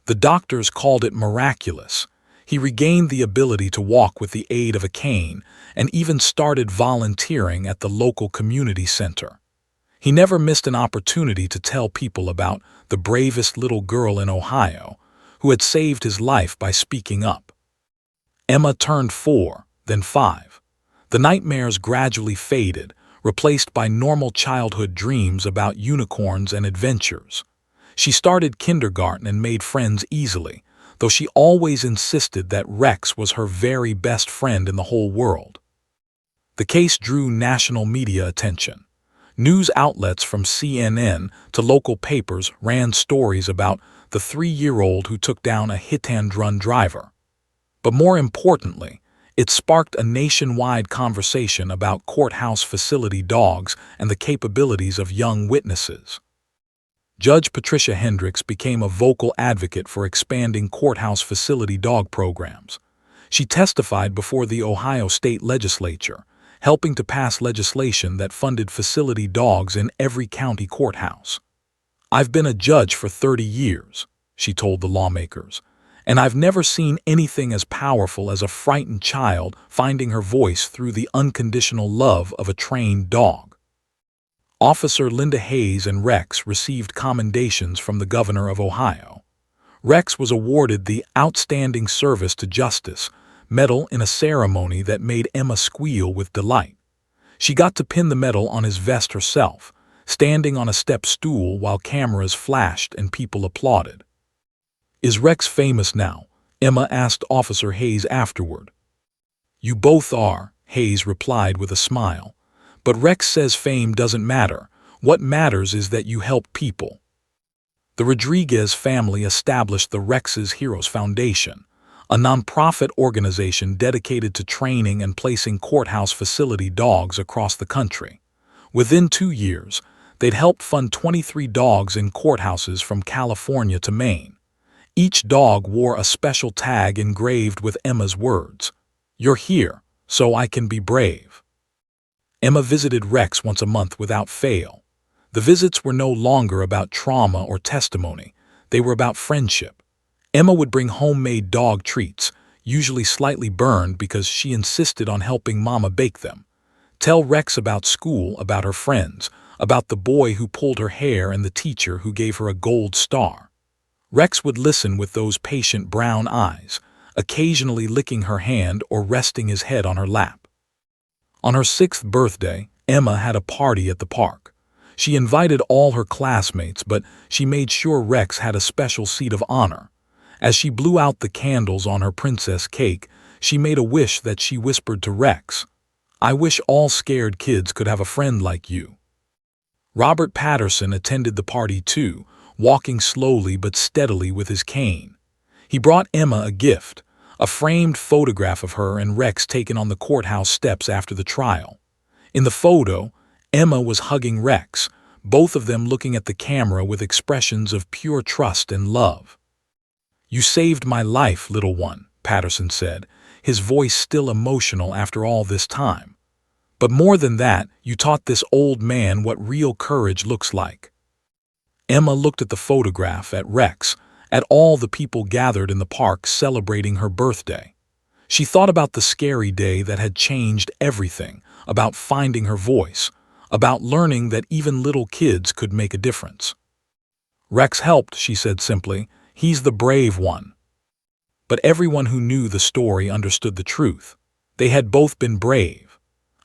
S1: The doctors called it miraculous. He regained the ability to walk with the aid of a cane and even started volunteering at the local community center. He never missed an opportunity to tell people about the bravest little girl in Ohio who had saved his life by speaking up. Emma turned 4, then 5. The nightmares gradually faded, replaced by normal childhood dreams about unicorns and adventures. She started kindergarten and made friends easily, though she always insisted that Rex was her very best friend in the whole world. The case drew national media attention. News outlets from CNN to local papers ran stories about the 3-year-old who took down a hit-and-run driver. But more importantly, it sparked a nationwide conversation about courthouse facility dogs and the capabilities of young witnesses. Judge Patricia Hendricks became a vocal advocate for expanding courthouse facility dog programs. She testified before the Ohio State Legislature, helping to pass legislation that funded facility dogs in every county courthouse. I've been a judge for 30 years, she told the lawmakers, and I've never seen anything as powerful as a frightened child finding her voice through the unconditional love of a trained dog. Officer Linda Hayes and Rex received commendations from the governor of Ohio. Rex was awarded the Outstanding Service to Justice medal in a ceremony that made Emma squeal with delight. She got to pin the medal on his vest herself, standing on a step stool while cameras flashed and people applauded. Is Rex famous now? Emma asked Officer Hayes afterward. You both are, Hayes replied with a smile. But Rex says fame doesn't matter. What matters is that you help people. The Rodriguez family established the Rex's Heroes Foundation, a nonprofit organization dedicated to training and placing courthouse facility dogs across the country. Within 2 years, they'd helped fund 23 dogs in courthouses from California to Maine. Each dog wore a special tag engraved with Emma's words, "You're here, so I can be brave." Emma visited Rex once a month without fail. The visits were no longer about trauma or testimony. They were about friendship. Emma would bring homemade dog treats, usually slightly burned because she insisted on helping Mama bake them. Tell Rex about school, about her friends, about the boy who pulled her hair and the teacher who gave her a gold star. Rex would listen with those patient brown eyes, occasionally licking her hand or resting his head on her lap. On her 6th birthday, Emma had a party at the park. She invited all her classmates, but she made sure Rex had a special seat of honor. As she blew out the candles on her princess cake, she made a wish that she whispered to Rex, "I wish all scared kids could have a friend like you." Robert Patterson attended the party too, walking slowly but steadily with his cane. He brought Emma a gift, a framed photograph of her and Rex taken on the courthouse steps after the trial. In the photo, Emma was hugging Rex, both of them looking at the camera with expressions of pure trust and love. "You saved my life, little one," Patterson said, his voice still emotional after all this time. "But more than that, you taught this old man what real courage looks like." Emma looked at the photograph, at Rex, at all the people gathered in the park celebrating her birthday. She thought about the scary day that had changed everything, about finding her voice, about learning that even little kids could make a difference. "Rex helped," she said simply. "He's the brave one." But everyone who knew the story understood the truth. They had both been brave.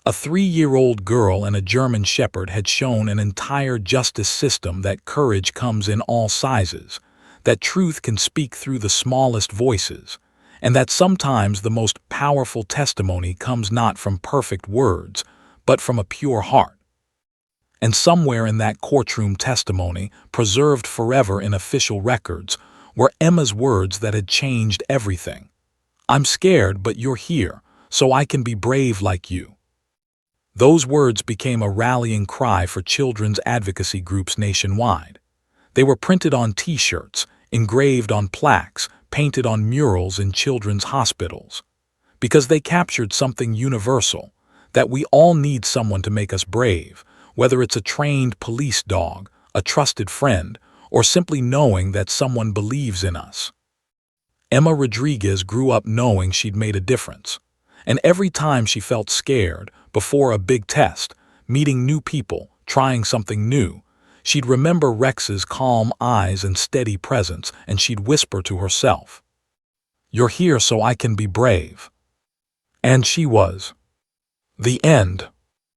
S1: A 3-year-old girl and a German shepherd had shown an entire justice system that courage comes in all sizes, that truth can speak through the smallest voices, and that sometimes the most powerful testimony comes not from perfect words, but from a pure heart. And somewhere in that courtroom testimony, preserved forever in official records, were Emma's words that had changed everything. "I'm scared, but you're here, so I can be brave like you." Those words became a rallying cry for children's advocacy groups nationwide. They were printed on T-shirts, engraved on plaques, painted on murals in children's hospitals. Because they captured something universal, that we all need someone to make us brave, whether it's a trained police dog, a trusted friend, or simply knowing that someone believes in us. Emma Rodriguez grew up knowing she'd made a difference. And every time she felt scared, before a big test, meeting new people, trying something new, she'd remember Rex's calm eyes and steady presence, and she'd whisper to herself, "You're here so I can be brave." And she was. The end.